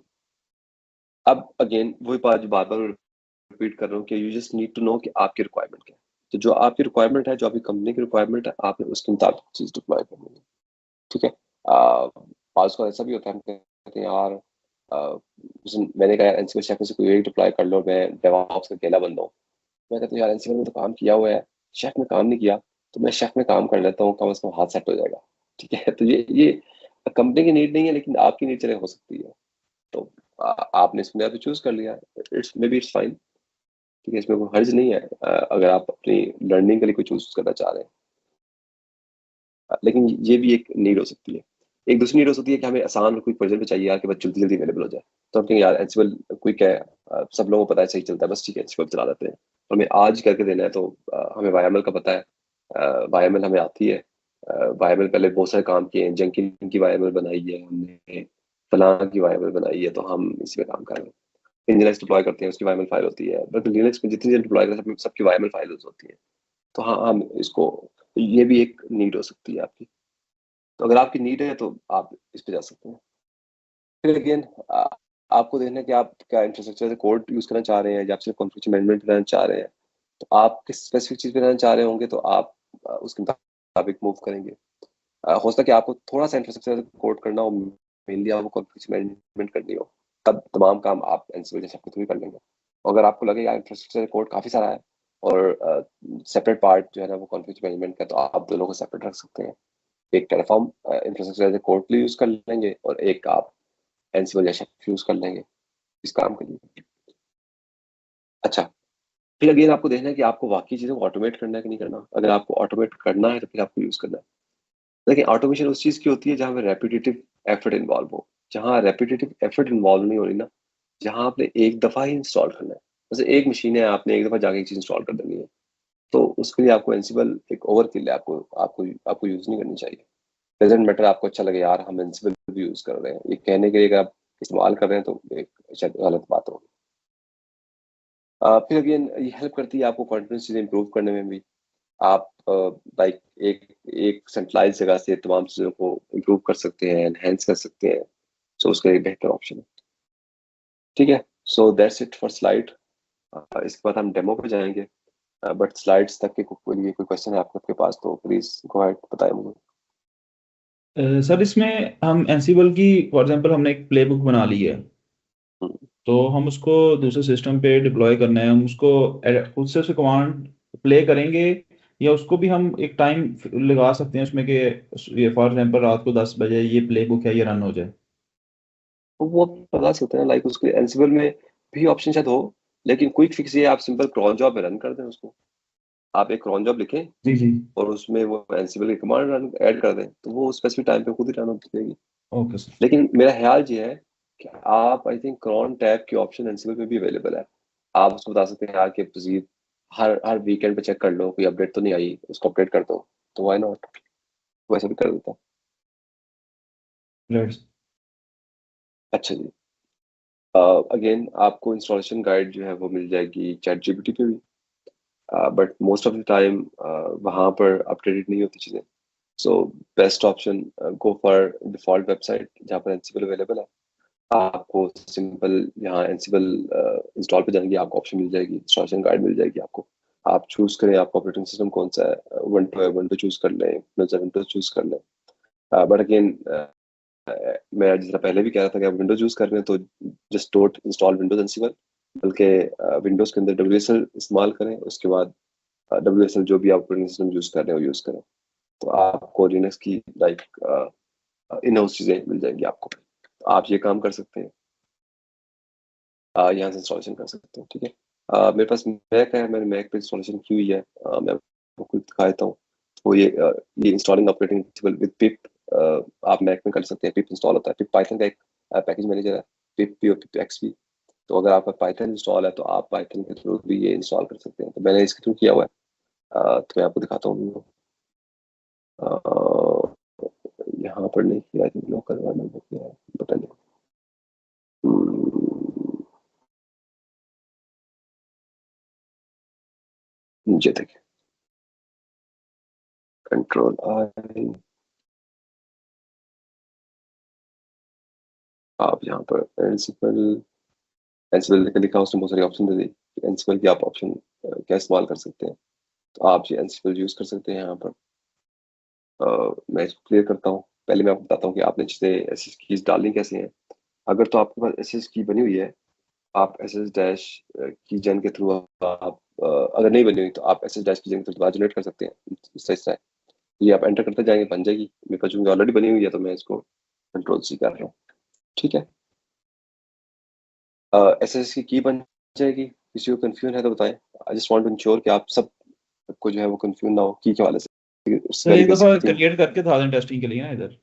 अब अगेन वही बात जो बार बार रिपीट कर रहा हूँ कि you just need to know कि आपकी रिक्वायरमेंट क्या है। तो जो आपकी रिक्वायरमेंट है, जो आपकी कंपनी की रिक्वायरमेंट है, आपने उसके मुताबिक चीज डिप्लॉय करनी है, ठीक है। आज का ऐसा भी होता है हम कहते हैं यार मैंने कहा यार एनसीबल शेफ में से कोई एक डिप्लॉय कर लो, मैं डेवऑप्स का अकेला बंदा हूँ। मैं कहता हूँ यार एनसीबल में तो काम किया हुआ है, शेफ में काम नहीं किया, तो मैं शेफ में काम कर लेता हूँ, कम से कम हाथ सेट हो जाएगा, ठीक है। तो ये कंपनी की नीड नहीं है लेकिन आपकी नीड चले हो सकती है। तो आपने इसमें तो चूज कर लिया, it's may be it's fine, ठीक है। इसमें कोई हर्ज नहीं है अगर आप अपनी लर्निंग के लिए कोई चूज करना चाह रहे हैं। लेकिन ये भी एक नीड हो सकती है। एक दूसरी नीड हो सकती है कि हमें आसान कोई वर्जन पे चाहिए यार कि बस जल्दी जल्दी अवेलेबल हो जाए, तो हम कहेंगे यार एंसिबल क्विक है, सब लोगों को पता है सही चलता है, बस ठीक है एंसिबल चला देते हैं। तो हमें आज करके देना है तो हमें वाईएमएल का पता है, वाईएमएल हमें आती है। वाईएमएल पहले बहुत सारे काम किए हैं, जेंकिन की वाईएमएल बनाई है हमने, फलाना की वाईएमएल बनाई है, तो हम इसी में काम कर रहे हैं। लिनक्स डिप्लॉय करते हैं उसकी वाईएमएल फाइल होती है, बल्कि लिनक्स में जितनी डिप्लॉय करते हैं सबकी वाईएमएल फाइल होती है। तो हाँ, हम इसको, ये भी एक नीड हो सकती है आपकी। तो अगर आपकी नीड है तो आप इस पे जा सकते हैं। फिर अगेन आपको देखना है कि आप क्या इंफ्रास्ट्रक्चर से कोड यूज करना चाह रहे हैं या आप सिर्फ कॉन्फ़िगरेशन मैनेजमेंट करना चाह रहे हैं। तो आप किस स्पेसिफिक चीज पे करना चाह रहे होंगे तो आप उसके मुताबिक मूव करेंगे। हो सकता है कि आपको थोड़ा सा इंफ्रास्ट्रक्चर कोड करना हो, मेनली आपको कॉन्फ़िगरेशन मैनेजमेंट करनी हो, तब तमाम काम आप एंसिबल जैसे अपने थ्रू ही कर लेंगे। अगर आपको लगे यार इंफ्रास्ट्रक्चर कोड काफी सारा है और सेपरेट पार्ट जो है ना वो कॉन्फ़िगरेशन मैनेजमेंट का, तो आप दोनों को सेपरेट रख सकते हैं। एक Terraform infrastructure as a code के लिए यूज कर लेंगे और एक आप एंसिबल या शेफ यूज कर लेंगे इस काम के लिए। अच्छा, फिर अगेन आपको देखना है कि आपको वाकई चीज़ों को ऑटोमेट करना है कि नहीं करना। अगर आपको ऑटोमेट करना है तो फिर आपको यूज करना है। देखिए, ऑटोमेशन उस चीज़ की होती है जहाँ पे रेपिटेटिव एफर्ट इन्वॉल्व हो। जहाँ रेपिटेटिव एफर्ट इन्वॉल्व नहीं हो रही ना, जहाँ आपने एक दफ़ा ही इंस्टॉल करना है, जैसे एक मशीन है आपने एक दफ़ा जाके एक चीज़ इंस्टॉल कर देनी है, तो उसके लिए आपको एंसिबल एक ओवरकिल है, आपको आपको आपको यूज़ नहीं करनी चाहिए। डज़न्ट मैटर आपको अच्छा लगे यार हम एंसिबल भी यूज़ कर रहे हैं, ये कहने के लिए अगर आप इस्तेमाल कर रहे हैं तो एक शायद गलत बात होगी। फिर अगेन ये हेल्प करती है आपको कॉन्फिडेंस चीज़ें इंप्रूव करने में भी। आप लाइक एक एक सेंट्रलाइज जगह से तमाम चीज़ों को इंप्रूव कर सकते हैं, एनहेंस कर सकते हैं। सो उसका एक बेहतर ऑप्शन है। ठीक है, so that's it for slide. इसके बाद हम डेमो पे जाएंगे, बट स्लाइड्स तक के लिए कोई क्वेश्चन है आपके पास तो प्लीज गो अहेड, बताएं मुझे। सर इसमें हम एंसिबल की फॉर एग्जांपल हमने एक प्लेबुक बना ली है, हम्म, तो हम उसको दूसरे सिस्टम पे डिप्लॉय करना है, हम उसको खुद से कमांड प्ले करेंगे, या उसको भी हम एक टाइम लगा सकते हैं उसमें कि ये फॉर एग्जांपल रात को 10 बजे ये प्लेबुक है ये रन हो जाए। तो वो बता सकते हैं, लाइक उसके एंसिबल में भी ऑप्शन शायद हो, लेकिन क्विक फिक्स ये आप सिंपल क्रॉन जॉब में रन कर दें उसको। आप एक क्रॉन जॉब लिखें जी जी। और उसमें वो एंसिबल की कमांड रन ऐड कर दें, तो वो स्पेसिफिक टाइम पे खुद ही रन होती रहेगी। Okay sir. लेकिन मेरा ख्याल ये है कि आप आई थिंक क्रॉन टैब की ऑप्शन एंसिबल में भी अवेलेबल है। आप उसको बता सकते हैं यार कि प्लीज हर हर वीकेंड पे चेक कर लो कोई अपडेट तो नहीं आई, उसको अपडेट कर दो, तो व्हाई नॉट, वैसे भी कर देता हूँ। राइट। अच्छा जी, अगेन आपको इंस्टॉलेशन गाइड जो है वो मिल जाएगी चैट जीपीटी पे भी, but most of the time वहाँ पर अपडेटेड नहीं होती चीज़ें। So best option go for default website जहाँ पर एंसिबल अवेलेबल है। आपको सिंपल यहाँ एंसिबल इंस्टॉल पे जाएंगे, आपको ऑप्शन मिल जाएगी, इंस्टॉलेशन गाइड मिल जाएगी आपको। आप चूज करें आपका ऑपरेटिंग सिस्टम कौन सा है, विंडो है विंडो चूज कर लें, विंडोज चूज कर लें। बट अगेन मैं जिस तरह पहले भी कह रहा था कि आप विंडोज यूज कर रहे हैं तो just don't install Windows Ansible, बल्कि विंडोज के अंदर डब्ल्यूएसएल इस्तेमाल करें, उसके बाद डब्ल्यूएसएल जो भी आप ऑपरेटिंग सिस्टम यूज कर रहे हैं वो यूज करें, तो आपको लिनक्स की लाइक इन हाउस चीजें मिल जाएंगी आपको। तो आप ये काम कर सकते हैं, यहाँ से इंस्टॉलेशन कर सकते हैं। ठीक है, मेरे पास मैक है, मैंने मैक पे इंस्टॉलेशन की हुई है, मैं आपको खुद दिखा देता हूँ। तो ये इंस्टॉलिंग ऑपरेटिंग विद पिप आप मैक में कर सकते हैं। पिप इंस्टॉल होता है, पिप पाइथन का एक पैकेज मैनेजर है, पिप पी और पिप एक्सपी। तो अगर आपका पाइथन इंस्टॉल है तो आप पाइथन के थ्रू भी ये इंस्टॉल कर सकते हैं, तो मैंने इसके थ्रू किया हुआ है। तो मैं आपको दिखाता हूँ। यहाँ पर नहीं किया, लोकल वाले में किया है, पता नहीं। ये देखिए, कंट्रोल आई, आप यहाँ पर एंसिबल एंसिबल लिखा, उसने बहुत सारी ऑप्शन दे दी। एंसिबल की आप ऑप्शन क्या इस्तेमाल कर सकते हैं, तो आप ये एंसिबल यूज कर सकते हैं यहाँ पर। मैं इसको क्लियर करता हूँ, पहले मैं आपको बताता हूँ कि आपने चीज़ें एसएस कीज डालनी कैसे हैं। अगर तो आपके पास एसएस की बनी हुई है, आप एसएस डैश की जन के थ्रू आप अगर नहीं बनी हुई तो आप एसएस डैश की जन के थ्रू जनरेट कर सकते हैं। इस तरह ये आप एंटर करते जाएंगे, बन जाएगी। मेरे पास चूंकि ऑलरेडी बनी हुई है तो मैं इसको कंट्रोल सी कर रहा हूँ। ठीक है, एसएस की बन जाएगी। किसी को कंफ्यूजन है तो बताएं। I just want to ensure कि आप सबको जो है वो कंफ्यूज ना हो की के हवाले से। सर वेरी एक दफा बेसिक थिंग। क्रिएट करके था दें टेस्टिंग के लिए ना इधर।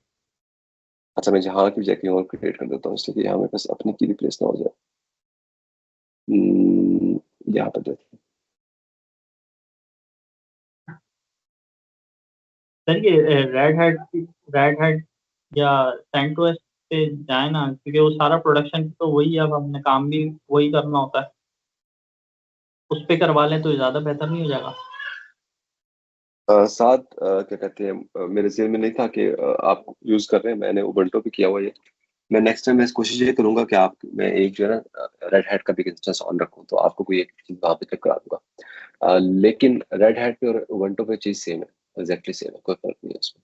अच्छा, मैं जहाँ की जगह और क्रिएट कर देता हूँ इसलिए कि यहाँ मेरे पास अपनी की रिप्लेस ना हो जाए। यहाँ पर देखिए, सर ये रेड हैट या सेंटोस पे जाए ना, क्योंकि वो सारा प्रोडक्शन तो वही है, अब हमने काम भी वही करना होता है, उस पे करवा लें तो ज़्यादा बेहतर नहीं हो जाएगा? साथ क्या कहते हैं, मेरे जेल में नहीं था कि आप यूज कर रहे हैं, मैंने उबंटू पे किया हुआ है। मैं नेक्स्ट टाइम मैं कोशिश ये करूंगा कि आप मैं एक जो है ना रेड हैट का भी इंस्टेंस ऑन रखूं, तो आपको कोई एक चीज वहां पे चेक करा दूंगा। लेकिन रेड हैट पे और उबंटू पे चीज सेम है, एग्जैक्टली सेम है, कोई फर्क नहीं है उसमें।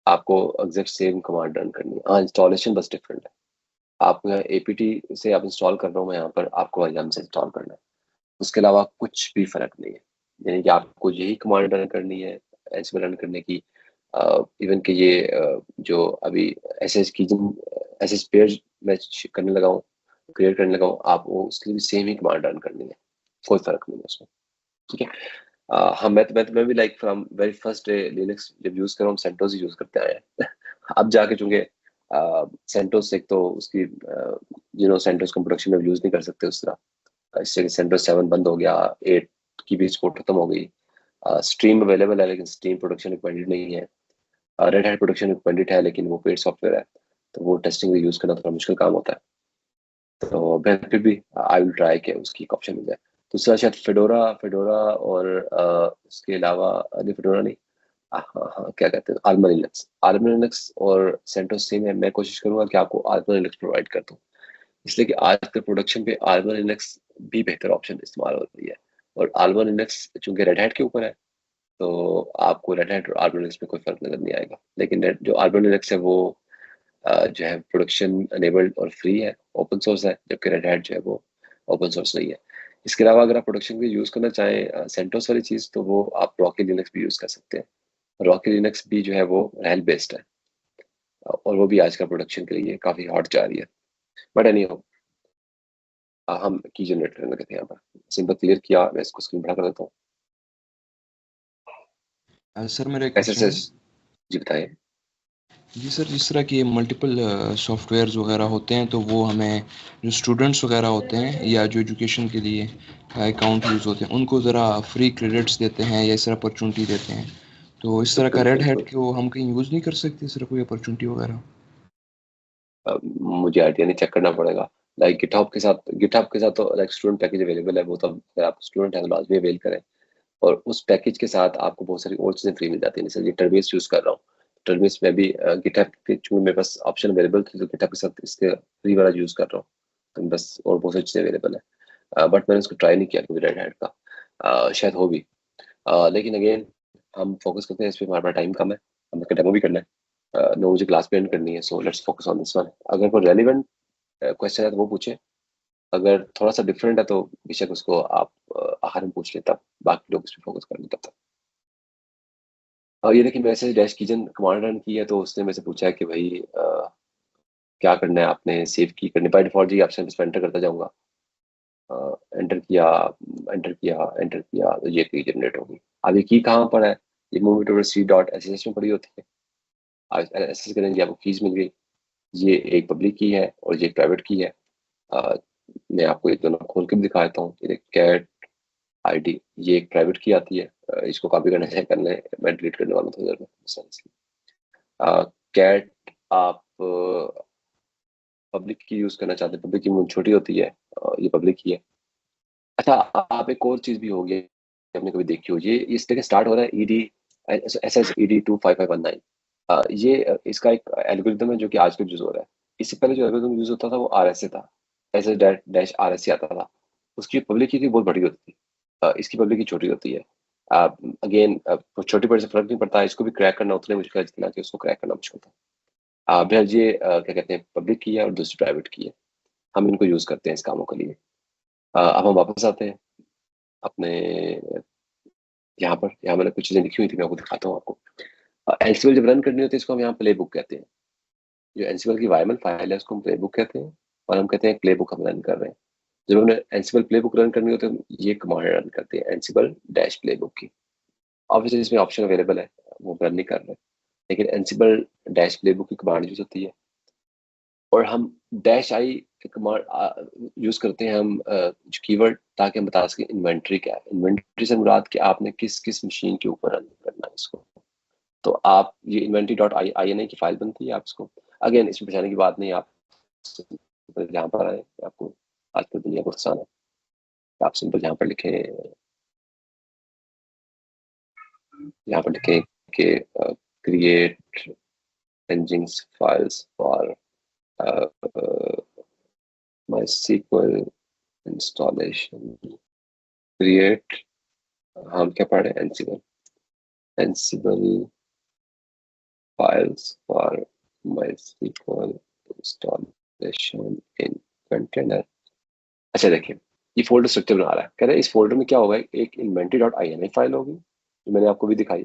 आपको एग्जैक्ट सेम कमांड रन करनी है, हाँ इंस्टॉलेशन बस डिफरेंट है। आपको यहाँ एपीटी से आप इंस्टॉल कर रहा हूँ मैं यहाँ पर, आपको अजम से इंस्टॉल करना है, उसके अलावा कुछ भी फर्क नहीं है। यानी कि आपको यही कमांड रन करनी है एंसिबल रन करने की। इवन कि ये जो अभी एस एस की जिन एस एस पेज मैं करने लगा हूँ, क्रिएट करने लगा हूँ, आप वो उसके लिए भी सेम ही कमांड रन करनी है, कोई फर्क नहीं है उसमें। ठीक है, हाँ मैं भी like from very first day Linux जब यूज कर रहा हूँ सेंटोस ही यूज करते आए हैं। अब जाके चूंकि सेंटोस एक तो उसकी सेंटोस को प्रोडक्शन में यूज नहीं कर सकते उस तरह, इससे सेंटोस 7 बंद हो गया, 8 की भी सपोर्ट खत्म हो गई। स्ट्रीम अवेलेबल है लेकिन स्ट्रीम प्रोडक्शन रिकमेंडेड नहीं है। रेड हैट प्रोडक्शन रिकमेंडेड है लेकिन वो पेड सॉफ्टवेयर है, तो वो टेस्टिंग में यूज करना थोड़ा मुश्किल काम होता है। तो मैं फिर भी आई विल ट्राई कि उसकी एक ऑप्शन मिल जाए। दूसरा शायद फेडोरा और उसके अलावा नहीं, फेडोरा नहीं, हाँ क्या कहते हैं, आर्मर लिनक्स और सेंटोस सेम है। मैं कोशिश करूंगा कि आपको आर्मर लिनक्स प्रोवाइड कर दूं, इसलिए कि आजकल प्रोडक्शन पे आर्मर लिनक्स भी बेहतर ऑप्शन इस्तेमाल हो रही है। और आर्मर लिनक्स चूंकि रेड हैट के ऊपर है, तो आपको रेड हैट और आर्मर लिनक्स में कोई फर्क नजर नहीं आएगा। लेकिन जो आर्मर लिनक्स है वो जो है प्रोडक्शन अनेबल्ड और फ्री है, ओपन सोर्स है, जबकि रेड हैट जो है वो ओपन सोर्स नहीं है। इसके अलावा अगर आप प्रोडक्शन में यूज़ करना चाहें सेंटोस वाली चीज़, तो वो आप रॉकी लिनक्स भी यूज़ कर सकते हैं। रॉकी लिनक्स भी जो है वो रेल बेस्ड है, और वो भी आजकल प्रोडक्शन के लिए काफ़ी हॉट जा रही है। बट एनी हो, हम की जनरेट करने लगे थे यहाँ पर। सिंपल क्लियर किया, मैं इसको स्क्रीन बड़ा कर देता हूँ। सर मेरा एक ऐसे क्वेश्चन से है। जी बताएं। जी सर, जिस तरह के मल्टीपल सॉफ्टवेयर्स वगैरह होते हैं, तो वो हमें जो स्टूडेंट्स वगैरह होते हैं या जो एजुकेशन के लिए अकाउंट यूज़ होते हैं, उनको ज़रा फ्री क्रेडिट्स देते हैं या इस तरह अपॉर्चुनिटी देते हैं, तो इस तरह का बिल्कुल रेड हैट बिल्कुल। को हम कहीं यूज़ नहीं कर सकते, इस तरह कोई अपॉर्चुनिटी वगैरह? मुझे आइडिया नहीं, चेक करना पड़ेगा। लाइक गिटहब के साथ तो लाइक स्टूडेंट पैकेज अवेलेबल है, वो तो अगर आप स्टूडेंट हैं तो लाजमी अवेल करें। और उस पैकेज के साथ आपको बहुत सारी और चीज़ें फ्री मिल जाती हैं। जैसे ये टर्मिस यूज़ कर रहा हूँ, टर्मिस में भी गिटहब के चूंकि मेरे पास ऑप्शन अवेलेबल थी, तो गिटहब के साथ इसके फ्री वाला यूज़ कर रहा हूँ। तो बस और बहुत सारी चीज़ें अवेलेबल है, बट मैंने उसको ट्राई नहीं किया कभी रेड हैट का। शायद हो भी, लेकिन अगेन हम फोकस करते हैं इस पे, हमारे पास टाइम कम है, हमें डेमो भी करना है। नो, मुझे क्लास में एंड करनी है, so let's focus on this one. अगर कोई रेलिवेंट क्वेश्चन है तो वो पूछे, अगर थोड़ा सा डिफरेंट है तो बेशक उसको आप आखिर में पूछ लें, तब बाकी लोग इस पर फोकस कर लें तब तक। और ये देखिए, मैंने डैश कीजन कमांड रन की है, तो उसने मेरे से पूछा है कि भाई क्या करना है, आपने सेव की करनी। बाय डिफॉल्ट जी ऑप्शन पे एंटर करता जाऊंगा, एंटर किया, एंटर किया, तो ये की जनरेट होगी। अब ये की कहाँ पर है, ये movie two C dot S S में पड़ी होती है। आप एस करेंगे, आपको कीज मिल गई। ये एक पब्लिक की है और ये एक प्राइवेट की है। अ, मैं आपको एक दोनों खोल के भी दिखा देता हूँ। ये कैट आईडी, ये एक प्राइवेट की आती है। इसको कॉपी करना है, करना है, मैं डिलीट करने वाला हूँ थोड़ी देर में। कैट आप पब्लिक की यूज करना चाहते हैं, पब्लिक की छोटी होती है, ये पब्लिक की है। अच्छा, आप एक और चीज भी होगी, आपने कभी देखी हो, ये इस तरह स्टार्ट हो रहा है ईडी SSED25519। ये इसका एक एल्गोरिथम है जो कि आजकल यूज हो रहा है। इससे पहले जो एल्गोरिथम यूज होता था वो RSA था, SS-RSA आता था। उसकी पब्लिक की बहुत बड़ी होती थी, इसकी पब्लिक की छोटी होती है। अगेन छोटी बड़ी से फर्क नहीं पड़ता, इसको भी क्रैक करना उतना ही मुश्किल है जितना कि उसको क्रैक करना मुश्किल था। बहरहाल ये क्या कहते हैं, पब्लिक की है और दूसरी प्राइवेट की है। हम इनको यूज करते हैं इस कामों के लिए। अब हम वापस आते हैं अपने यहाँ मैंने कुछ चीजें लिखी हुई थी, मैं आपको दिखाता हूँ आपको। एनसीबल जब रन करनी होती है, इसको हम यहाँ प्ले बुक कहते हैं। जो एनसीबल की वायरमल फाइल है उसको हम प्ले बुक कहते हैं, और हम कहते हैं प्ले बुक हम रन कर रहे हैं। जब हमने एनसीबल प्ले बुक रन करनी होती है, हम ये कमांड रन करते हैं, एनसीबल डैश प्ले बुक की। ऑब्वियसली इसमें ऑप्शन अवेलेबल है, वो रन नहीं कर रहे, लेकिन एनसीबल डैश प्ले बुक की कमांड यूज होती है। और हम डैश आई कमांड यूज करते हैं हम जो कीवर्ड, ताकि हम बता सकें इन्वेंट्री क्या है। इन्वेंट्री से मुराद कि आपने किस किस मशीन के ऊपर रन करना है इसको। तो आप ये इन्वेंट्री डॉट INI की फाइल बनती है, आप इसको अगेन इसमें पहचाने की बात नहीं, आप जहाँ पर आए, आपको आजकल दुनिया बहुत आसान है। आप सिंपल यहाँ पर लिखें, यहाँ पर लिखें कि create engines files for MySQL installation, create, हम क्या पढ़े, Ansible files for MySQL installation in container। अच्छा देखिए, ये फोल्डर स्ट्रक्चर बना रहा है, कह रहे हैं इस फोल्डर में क्या होगा, एक inventory.ini फाइल होगी जो मैंने आपको भी दिखाई।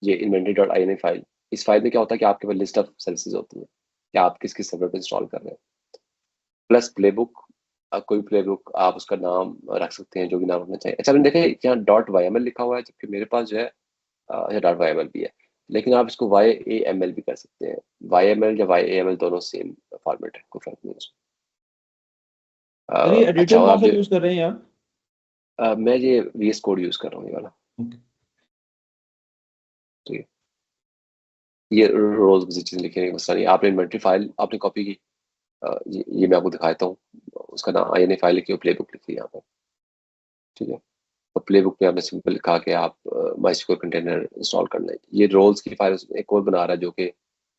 ये inventory.ini फाइल, इस फाइल में क्या होता है कि आपके पास लिस्ट ऑफ सर्विसेज होती है कि आप किस किस सर्वर पर इंस्टॉल कर रहे हैं, प्लस प्लेबुक। कोई प्लेबुक आप उसका नाम रख सकते हैं, जो भी नाम रखना चाहिए। अच्छा, मैंने देखा यहाँ .yml लिखा हुआ है, जबकि मेरे पास जो है .yml भी है, लेकिन आप इसको YAML भी कर सकते हैं। YML या YAML दोनों सेम फॉर्मेट है, कोई फर्क नहीं है उसमें। सर ये अच्छा, एडिटर और कौन आप सा जो यूज कर रहे हैं आप? मैं ये VS कोड यूज कर रहा हूँ, ये वाला। ओके। तो ये रोज किसी चीज लिखने का मसला नहीं। आपने इन्वेंट्री फाइल आपने कॉपी की, ये मैं आपको दिखाता हूँ। उसका नाम INI फाइल लिखी और प्ले बुक लिखी है यहाँ पर, ठीक है। और प्ले बुक में आपने सिंपल लिखा के आप माइस्क्यूएल कंटेनर इंस्टॉल कर लें। ये रोल्स की फाइल एक और बना रहा है जो कि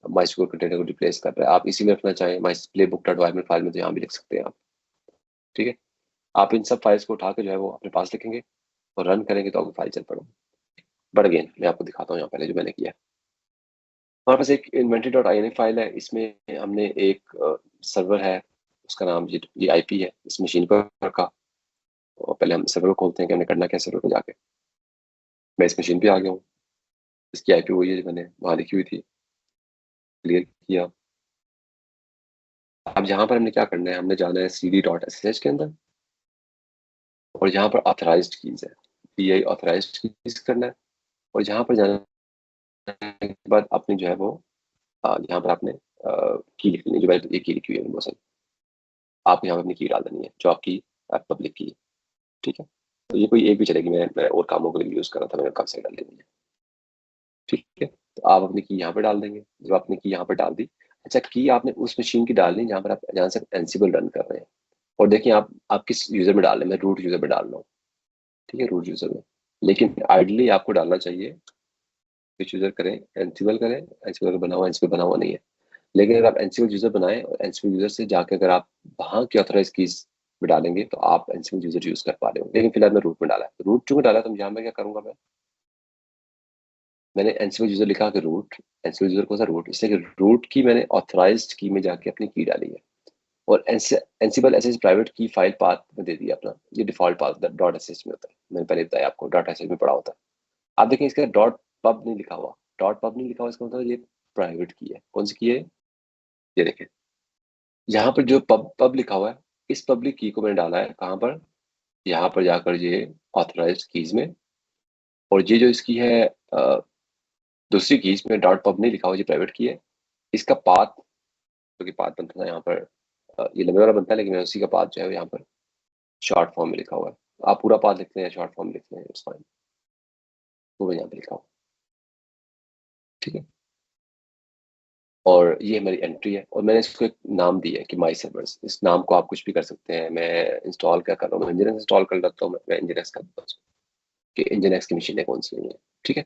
माइस्क्यूएल कंटेनर को रिप्लेस कर रहा है। आप इसी में रखना चाहें my playbook dot environment file में, तो यहाँ भी लिख सकते हैं आप, ठीक है। आप इन सब फाइल्स को उठा के जो है वो अपने पास लिखेंगे और रन करेंगे तो आपकी फाइल चल पड़ेगी। बट अगेन मैं आपको दिखाता हूँ यहाँ पहले जो मैंने किया। हमारे पास एक इन्वेंटरी डॉट INI फाइल है। इसमें हमने एक सर्वर है, उसका नाम ये IP है इस मशीन पर रखा। और पहले हम सर्वर को खोलते हैं कि हमने करना क्या सर्वर को जाके। मैं इस मशीन पे आ गया हूँ, इसकी IP वही है जो मैंने वहाँ लिखी हुई थी, क्लियर किया। अब यहाँ पर हमने क्या करना है, हमने जाना है cd.sh के अंदर और यहाँ पर ऑथराइज्ड कीज है, PI ऑथराइज्ड कीज करना है। और यहाँ पर जाने के बाद अपनी जो है वो यहाँ पर आपने की लिखनी है, जो मैंने एक की लिखी हुई है बहुत सारी। आप यहाँ पर अपनी की डाल देनी है जो आपकी पब्लिक की है, ठीक है। तो ये कोई एक भी चलेगी, मैं और कामों के लिए यूज़ कर रहा था, मैंने कब से डाल देनी है, ठीक है। तो आप अपनी की यहाँ पर डाल देंगे। जब आपने की यहाँ पर डाल दी, अच्छा की आपने उस मशीन की डालनी जहाँ पर आप जहाँ से एंसिबल रन कर रहे हैं। और देखिए आप किस यूज़र में डाल रहे हैं, मैं रूट यूज़र में डाल रहा हूँ, ठीक है, रूट यूज़र में। लेकिन आइडली आपको डालना चाहिए, स्विच यूज़र करें, एंसिबल करें, एंसिबल बना हुआ नहीं है। लेकिन अगर आप एंसिबल यूज़र बनाएं और एंसिबल यूज़र से जाकर अगर आप वहाँ की ऑथराइज कीज में डालेंगे तो आप एंसिबल यूज़र यूज़ कर पा रहे हो। लेकिन फिलहाल मैं रूट में डाला है। रूट क्यों डाला, तो यहाँ मैं क्या करूँगा, मैंने एंसिबल यूज़र लिखा कि रूट, एंसिबल यूज़र कौन सा रूट, इसलिए कि रूट की मैंने ऑथराइज्ड की में जाके अपनी की डाली है। और एंसिबल एसएच प्राइवेट की फाइल पाथ में दे दिया अपना, ये डिफॉल्ट पाथ डॉट एसएच में होता है, मैंने पहले बताया आपको डॉट एसएच में पड़ा होता है। आप देखें इसका डॉट पब नहीं लिखा हुआ, डॉट पब नहीं लिखा हुआ, इसका मतलब ये प्राइवेट की है। कौन सी की है, ये देखें यहाँ पर जो पब लिखा हुआ है, इस पब्लिक की को मैंने डाला है कहाँ पर, यहाँ पर जाकर ये ऑथराइज्ड कीज में। और ये जो इसकी है दूसरी की, इसमें डॉट पब नहीं लिखा हुआ, ये प्राइवेट की है। इसका पाथ जो कि पाथ बनता था यहाँ पर, ये लंबे वाला बनता है, लेकिन मैं उसी का पाथ जो है यहाँ पर शॉर्ट फॉर्म में लिखा हुआ है। आप पूरा पाथ लिखते हैं शॉर्ट फॉर्म लिखते हैं, इट्स फाइन, वो मैं यहाँ पे लिखा हुआ, ठीक है। और ये हमारी एंट्री है और मैंने इसको एक नाम दिया है कि माई सर्वर्स। इस नाम को आप कुछ भी कर सकते हैं। मैं इंस्टॉल क्या कर रहा हूँ, मैं इंजीनियर्स इंस्टॉल कर लेता हूँ, मैं इंजीनियर्स कर देता हूँ कि इंजीनियर्स की मशीनें कौन सी हैं, ठीक है।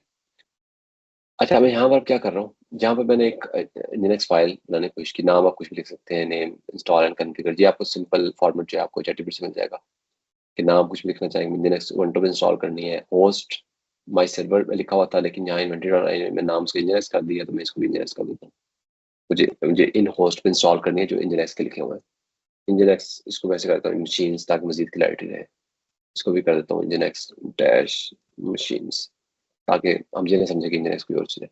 अच्छा मैं यहाँ पर क्या कर रहा हूँ, जहाँ पर मैंने एक इंजीनियर्स फाइल बनाने की कोशिश की। नाम आप कुछ भी लिख सकते हैं, नेम, इंस्टॉल एंड कॉन्फ़िगर, ये आपको सिंपल फॉर्मेट जो है आपको ChatGPT से मिल जाएगा कि नाम कुछ भी लिखना चाहेंगे। इंजीनियर्स Ubuntu में इंस्टॉल करनी है, होस्ट माई सर्वर में लिखा हुआ था, लेकिन यहाँ इन्वेंटरी डॉट INI में नाम उसको इंजीनियर्स कर दिया, तो मैं इसको भी इंजीनियर्स कर देता हूँ। मुझे इन होस्ट पे इंस्टॉल करनी है जो इंजीनियर्स के लिखे हुए हैं। इंजीनियर्स इसको वैसे करता हूँ मशीन्स, ताकि मजीद क्लैरिटी रहे। इसको भी कर देता हूँ इंजीनियर्स डैश मशीन्स, ताकि हम ये ना समझे कि इंजीनियर्स कोई और चीज़ है,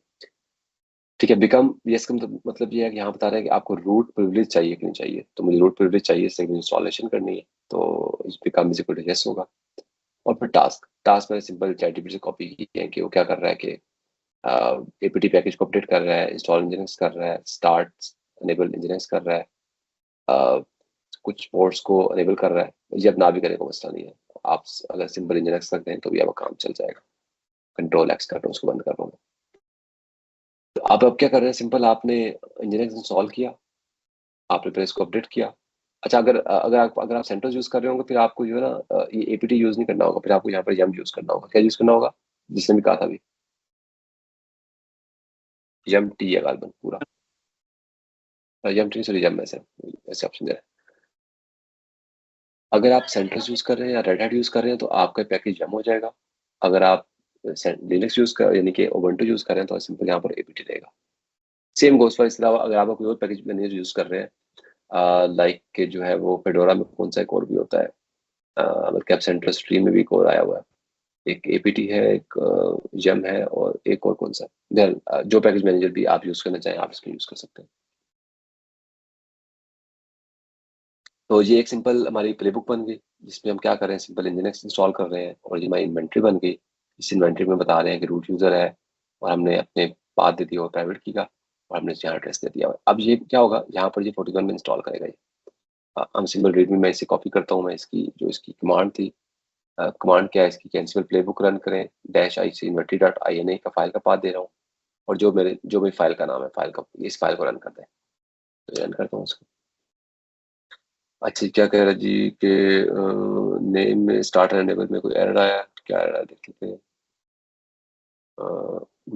ठीक है। बिकम यस का मतलब ये है कि यहाँ बता रहे हैं कि आपको रूट प्रिविलेज चाहिए कि नहीं चाहिए। तो मुझे रूट प्रिविलेज चाहिए, इससे इंस्टॉलेशन करनी है, तो इस become is equal to yes होगा। और फिर टास्क मैंने सिंपल ChatGPT से कॉपी की है कि वो क्या कर रहा है कि APT पैकेज को अपडेट कर रहा है, इंस्टॉल इंजीनियर्स कर रहा है, स्टार्ट अनेबल इंजीनियर्स कर रहा है, कुछ पोर्ट्स को अनेबल कर रहा है। ये अब ना भी करेगा मसला नहीं है, आप अगर सिंपल इंजीनियर्स कर दें तो भी आपका काम चल जाएगा। Ctrl+X कर रहा हूँ, उसको बंद कर रहा हूँ। तो आप अब क्या कर रहे हैं, सिंपल आपने इंजीनियर्स इंस्टॉल किया, आपने फिर इसको अपडेट किया। अच्छा अगर आप सेंटर्स यूज कर रहे होंगे, फिर आपको जो है ना ये APT यूज नहीं करना होगा, फिर आपको यहाँ पर यम यूज करना होगा। क्या यूज करना होगा, जिसने भी कहा था अभी, यम टी है गालबन पूरा, यम टी सॉरी यम ऐसे ऑप्शन दे रहा है। अगर आप सेंटर्स यूज कर रहे हैं या रेड हैट यूज कर रहे हैं तो आपका पैकेज यम हो जाएगा। अगर आप लिनक्स यूज कर यानी कि उबंटू यूज कर रहे हैं तो सिंपल यहाँ पर APT रहेगा। सेम गोस फॉर, इसके अलावा अगर आप कोई और पैकेज मैनेजर यूज कर रहे हैं, लाइक के जो है वो फेडोरा में कौन सा एक और भी होता है, मतलब सेंट्रल स्ट्रीम में भी एक और आया हुआ है, एक APT है, एक यम है, और एक और कौन सा, जो पैकेज मैनेजर भी आप यूज करना चाहें आप इसमें यूज कर सकते हैं। तो ये एक सिंपल हमारी प्लेबुक बन गई, जिसमें हम क्या कर रहे हैं, सिंपल इंजीनियर्स इंस्टॉल कर रहे हैं। और ये हमारी इन्वेंट्री बन गई। इस इन्वेंट्री में बता रहे हैं कि रूट यूजर है, और हमने अपने पाथ दे दिया और प्राइवेट की का, और हमने यहाँ एड्रेस दे दिया। अब ये क्या होगा, यहाँ पर ये 41 में इंस्टॉल करेगा ये। हम सिंपल रीडमी में इसे कॉपी करता हूँ मैं, इसकी जो इसकी कमांड थी, कमांड क्या है इसकी, कैंसिल प्लेबुक रन करें -IC इन्वेंट्री डॉट INI का फाइल का पाथ दे रहा हूँ, और जो मेरी फाइल का नाम है, फाइल का, इस फाइल को रन करते हैं। तो रन करता हूँ उसको। अच्छा क्या कह रहा है जी कि नेम में स्टार्ट एनेबल में कोई एरर आया, क्या एरर आया देख लेते हैं।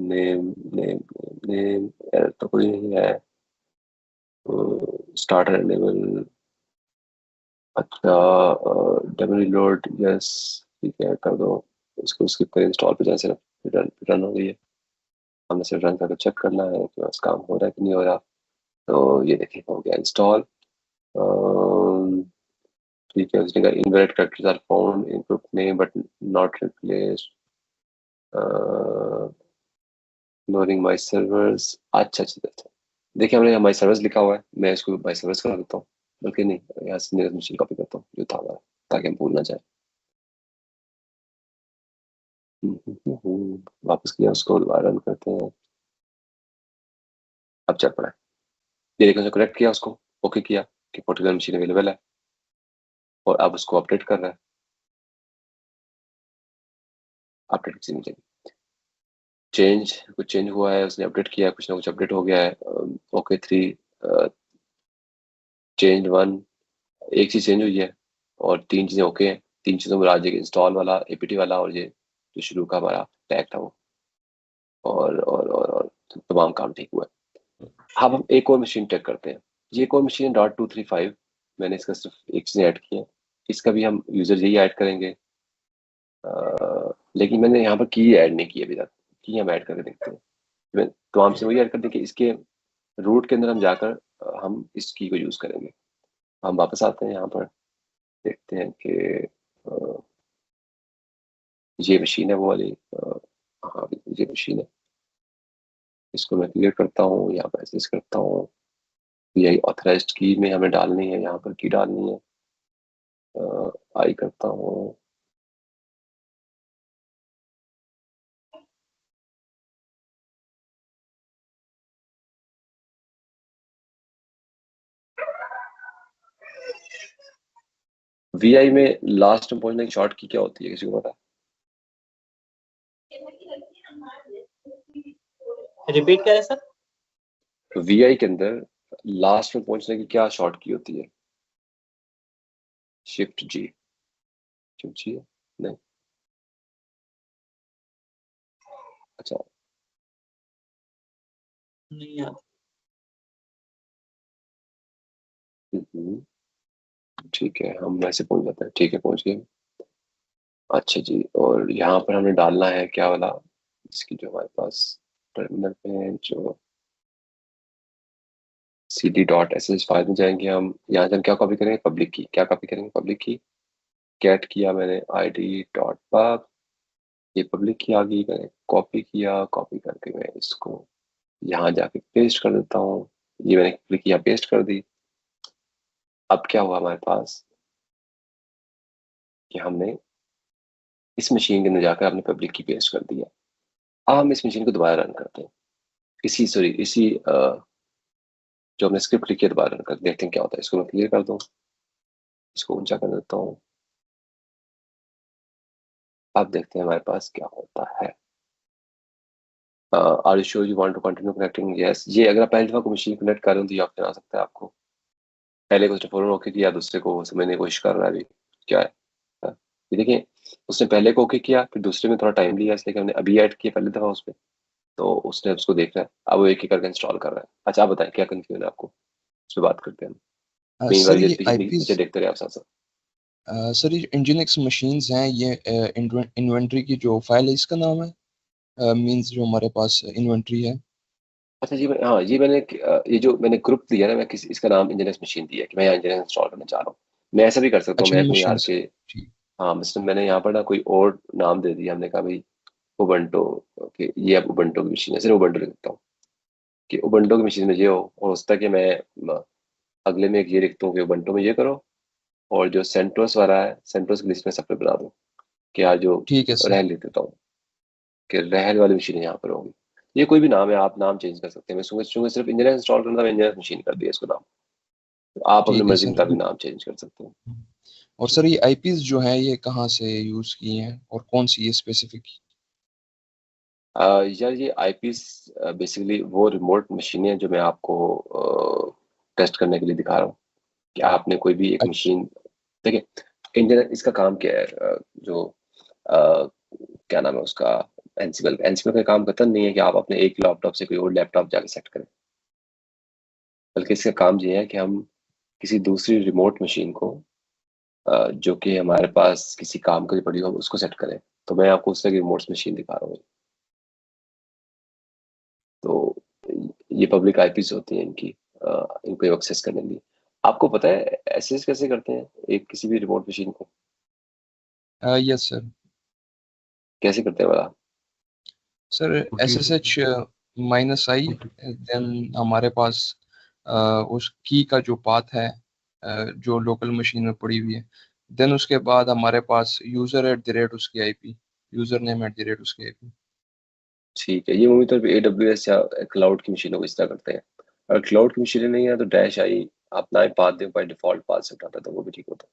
नेम नेम नेम एरर तो कोई नहीं है। स्टार्ट एनेबल, अच्छा डब्ल्यू लोड, यस ठीक है कर दो। इसको स्किप करें, इंस्टॉल पे जैसे रन रन हो गई है। हमने सिर्फ रन करके चेक करना है कि बस काम हो रहा है कि नहीं हो रहा। तो ये देखिए हो गया इंस्टॉल। ठीक है, उसने कहा invalid characters are found in group name but not replaced, loading my servers. अच्छा अच्छा अच्छा, देखिए हमने यहाँ माय सर्वर्स लिखा हुआ है, मैं इसको माय सर्वर्स करा देता हूँ। बल्कि नहीं, यहाँ से मेरे मशीन कॉपी करता हूँ जो था हमारा, ताकि हम भूल ना जाए। वापस किया उसको, दोबारा रन करते हैं। अब चल पड़ा है, ये देखो कनेक्ट किया उसको, ओके किया कि पर्टिकुलर मशीन अवेलेबल है, और अब उसको अपडेट कर रहा है। अपडेट किसी नहीं चाहिए, चेंज कुछ चेंज हुआ है, उसने अपडेट किया, कुछ ना कुछ अपडेट हो गया है। ओके 3 चेंज 1, एक चीज चेंज हुई है और 3 चीजें ओके हैं। 3 चीजों में राज्य इंस्टॉल वाला, एपीटी वाला, और ये जो शुरू का हमारा टैग था वो, और तमाम काम ठीक हुआ है। अब हम एक और मशीन चेक करते हैं। ये एक और मशीन .235, मैंने इसका सिर्फ एक चीज ऐड की है। इसका भी हम यूजर यही ऐड करेंगे, लेकिन मैंने यहाँ पर की ऐड नहीं की अभी तक। की हम ऐड करके देखते हैं। तो हमसे वही ऐड करते हैं कि इसके रूट के अंदर हम जाकर हम इस की को यूज करेंगे। हम वापस आते हैं यहाँ पर, देखते हैं कि ये मशीन है वो वाली। हाँ ये मशीन है, इसको मैं क्लियर करता हूँ, यहाँ पर एक्सेस करता हूँ। यही ऑथराइज्ड की में हमें डालनी है, यहाँ पर की डालनी है। आई करता हूँ। वीआई में लास्ट में पहुंचने की शॉर्ट की क्या होती है, किसी को पता है? रिपीट करें सर। है? वीआई के अंदर लास्ट में पहुंचने की क्या शॉर्ट की होती है? शिफ्ट जी। शिफ्ट जी है? नहीं, अच्छा। नहीं यार। ठीक है, हम वैसे पहुंच जाते हैं। ठीक है, पहुंच गए। अच्छा जी, और यहाँ पर हमें डालना है क्या वाला, इसकी जो हमारे पास टर्मिनल पे है, जो cd.sh फाइल में जाएंगे हम। यहाँ से हम क्या कॉपी करेंगे, पब्लिक की। क्या कॉपी करेंगे, पब्लिक की। कैट किया मैंने id.pub, ये पब्लिक की आ गई। मैंने कॉपी किया, कॉपी करके मैं इसको यहाँ जाके पेस्ट कर देता हूँ। ये मैंने क्लिक किया, पेस्ट कर दी। अब क्या हुआ हमारे पास कि हमने इस मशीन के अंदर जाकर अपने पब्लिक की पेस्ट कर दिया। अब हम इस मशीन को दोबारा रन करते हैं, इसी जो हमने स्क्रिप्ट लिखी है दोबारा रन कर देखते हैं क्या होता है। इसको मैं क्लियर कर दूँ, इसको ऊंचा कर देता हूँ। अब देखते हैं हमारे पास क्या होता है। Are you sure you want to continue connecting, yes. ये अगर आप पहली दफा को मशीन कनेक्ट कर रहे हो तो ये ऑप्शन आ सकता है आपको। पहले को फौरन ओके किया, दूसरे को समझने की कोशिश कर रहा है अभी क्या है। ये देखिए, उसने पहले को ओके किया, फिर दूसरे में थोड़ा टाइम लिया, इसलिए कि हमने अभी ऐड किया पहली दफा उसमें। तो उसने उसको देख रहा है, अब वो एक एक करके इंस्टॉल कर रहा है। अच्छा आप बताएं क्या कंफ्यूजन है आपको, उस पर बात करते हैं हम। मेन सर वाली ये पीछे आईपीज, देखते रहे आप साथ साथ। सर ये इंजीनिक्स मशीन्स हैं, ये इन्वेंट्री की जो फाइल है इसका नाम है, मींस जो हमारे पास इन्वेंट्री है। अच्छा जी, हाँ ये मैंने ये जो मैंने ग्रुप दिया ना, मैं किसी इसका नाम इंजीनियर्स मशीन दिया है कि मैं यहाँ इंजीनियर इंस्टॉल करना चाह रहा हूँ। मैं ऐसा भी कर सकता हूँ, अच्छा मैं ये कहूँ यार मशीन्स, के ठीक। हाँ मतलब मैंने यहाँ पर ना कोई और नाम दे दिया। हमने कहा भाई उबंटो, ओके ये अब उबंटो की मशीन है, सिर्फ उबंटो लिख देता हूँ कि उबंटो की मशीन में ये हो। और उसका कि मैं अगले में एक ये लिखता हूँ कि उबंटो में ये करो, और जो सेंटोस वाला है सेंटोस की लिस्ट में सेपरेट बना दूँ कि यार जो ठीक है सर। रहल लिख देता हूँ कि रहल वाली मशीन यहाँ पर होगी। ये कोई भी नाम है, आप नाम चेंज कर सकते हैं। मैं चूंकि सिर्फ इंजीनियर इंस्टॉल करना था, मैं इंजीनियर मशीन कर दिया इसको नाम। तो आप अपनी ठीक है मर्जी के सर। मुताबिक नाम चेंज कर सकते हैं। और सर ये आईपीज जो है ये कहाँ से यूज किए हैं और कौन सी ये स्पेसिफिक? यार ये आईपीस बेसिकली वो रिमोट मशीनें हैं जो मैं आपको टेस्ट करने के लिए दिखा रहा हूँ कि आपने कोई भी एक अच्छा मशीन, देखिए इंटरनेट इसका काम क्या है, जो क्या नाम है उसका, एनसिबल का काम करता नहीं है कि आप अपने एक लैपटॉप से कोई और लैपटॉप जाके सेट करें, बल्कि इसका काम ये है कि हम किसी दूसरी रिमोट मशीन को जो कि हमारे पास किसी काम के लिए पड़ी हो उसको सेट करें। तो मैं आपको उस तरह की रिमोट मशीन दिखा रहा हूँ। तो ये पब्लिक आईपीज होती हैं इनकी, इनको एक्सेस करने के लिए। आपको पता है एक्सेस कैसे करते हैं एक किसी भी रिमोट मशीन को, यस सर। कैसे करते हैं वाला? सर SSH-i, देन हमारे पास उस की का जो पाथ है जो लोकल मशीन में पड़ी हुई है, देन उसके बाद हमारे पास यूजर @ उसकी आईपी, यूजर नेम @ उसकी आईपी। ठीक है, ये उम्मीद है AWS या क्लाउड की मशीनों को इस तरह करते हैं। अगर क्लाउड की मशीनें नहीं है तो डैश आई अपना ही पाथ दे, बाय डिफॉल्ट पाथ से उठाता है, तो वो भी ठीक होता है।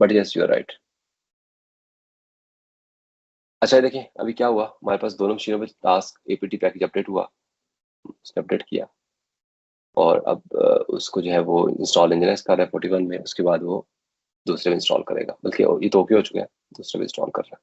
But yes you are right. अच्छा देखिए अभी क्या हुआ, हमारे पास दोनों मशीनों में टास्क APT पैकेज अपडेट हुआ, उसने अपडेट किया और अब उसको जो है वो इंस्टॉल इंजन कर रहा है 41 में, उसके बाद वो दूसरे में इंस्टॉल करेगा, बल्कि ये तो ओके हो चुका है, दूसरे में इंस्टॉल कर रहा है।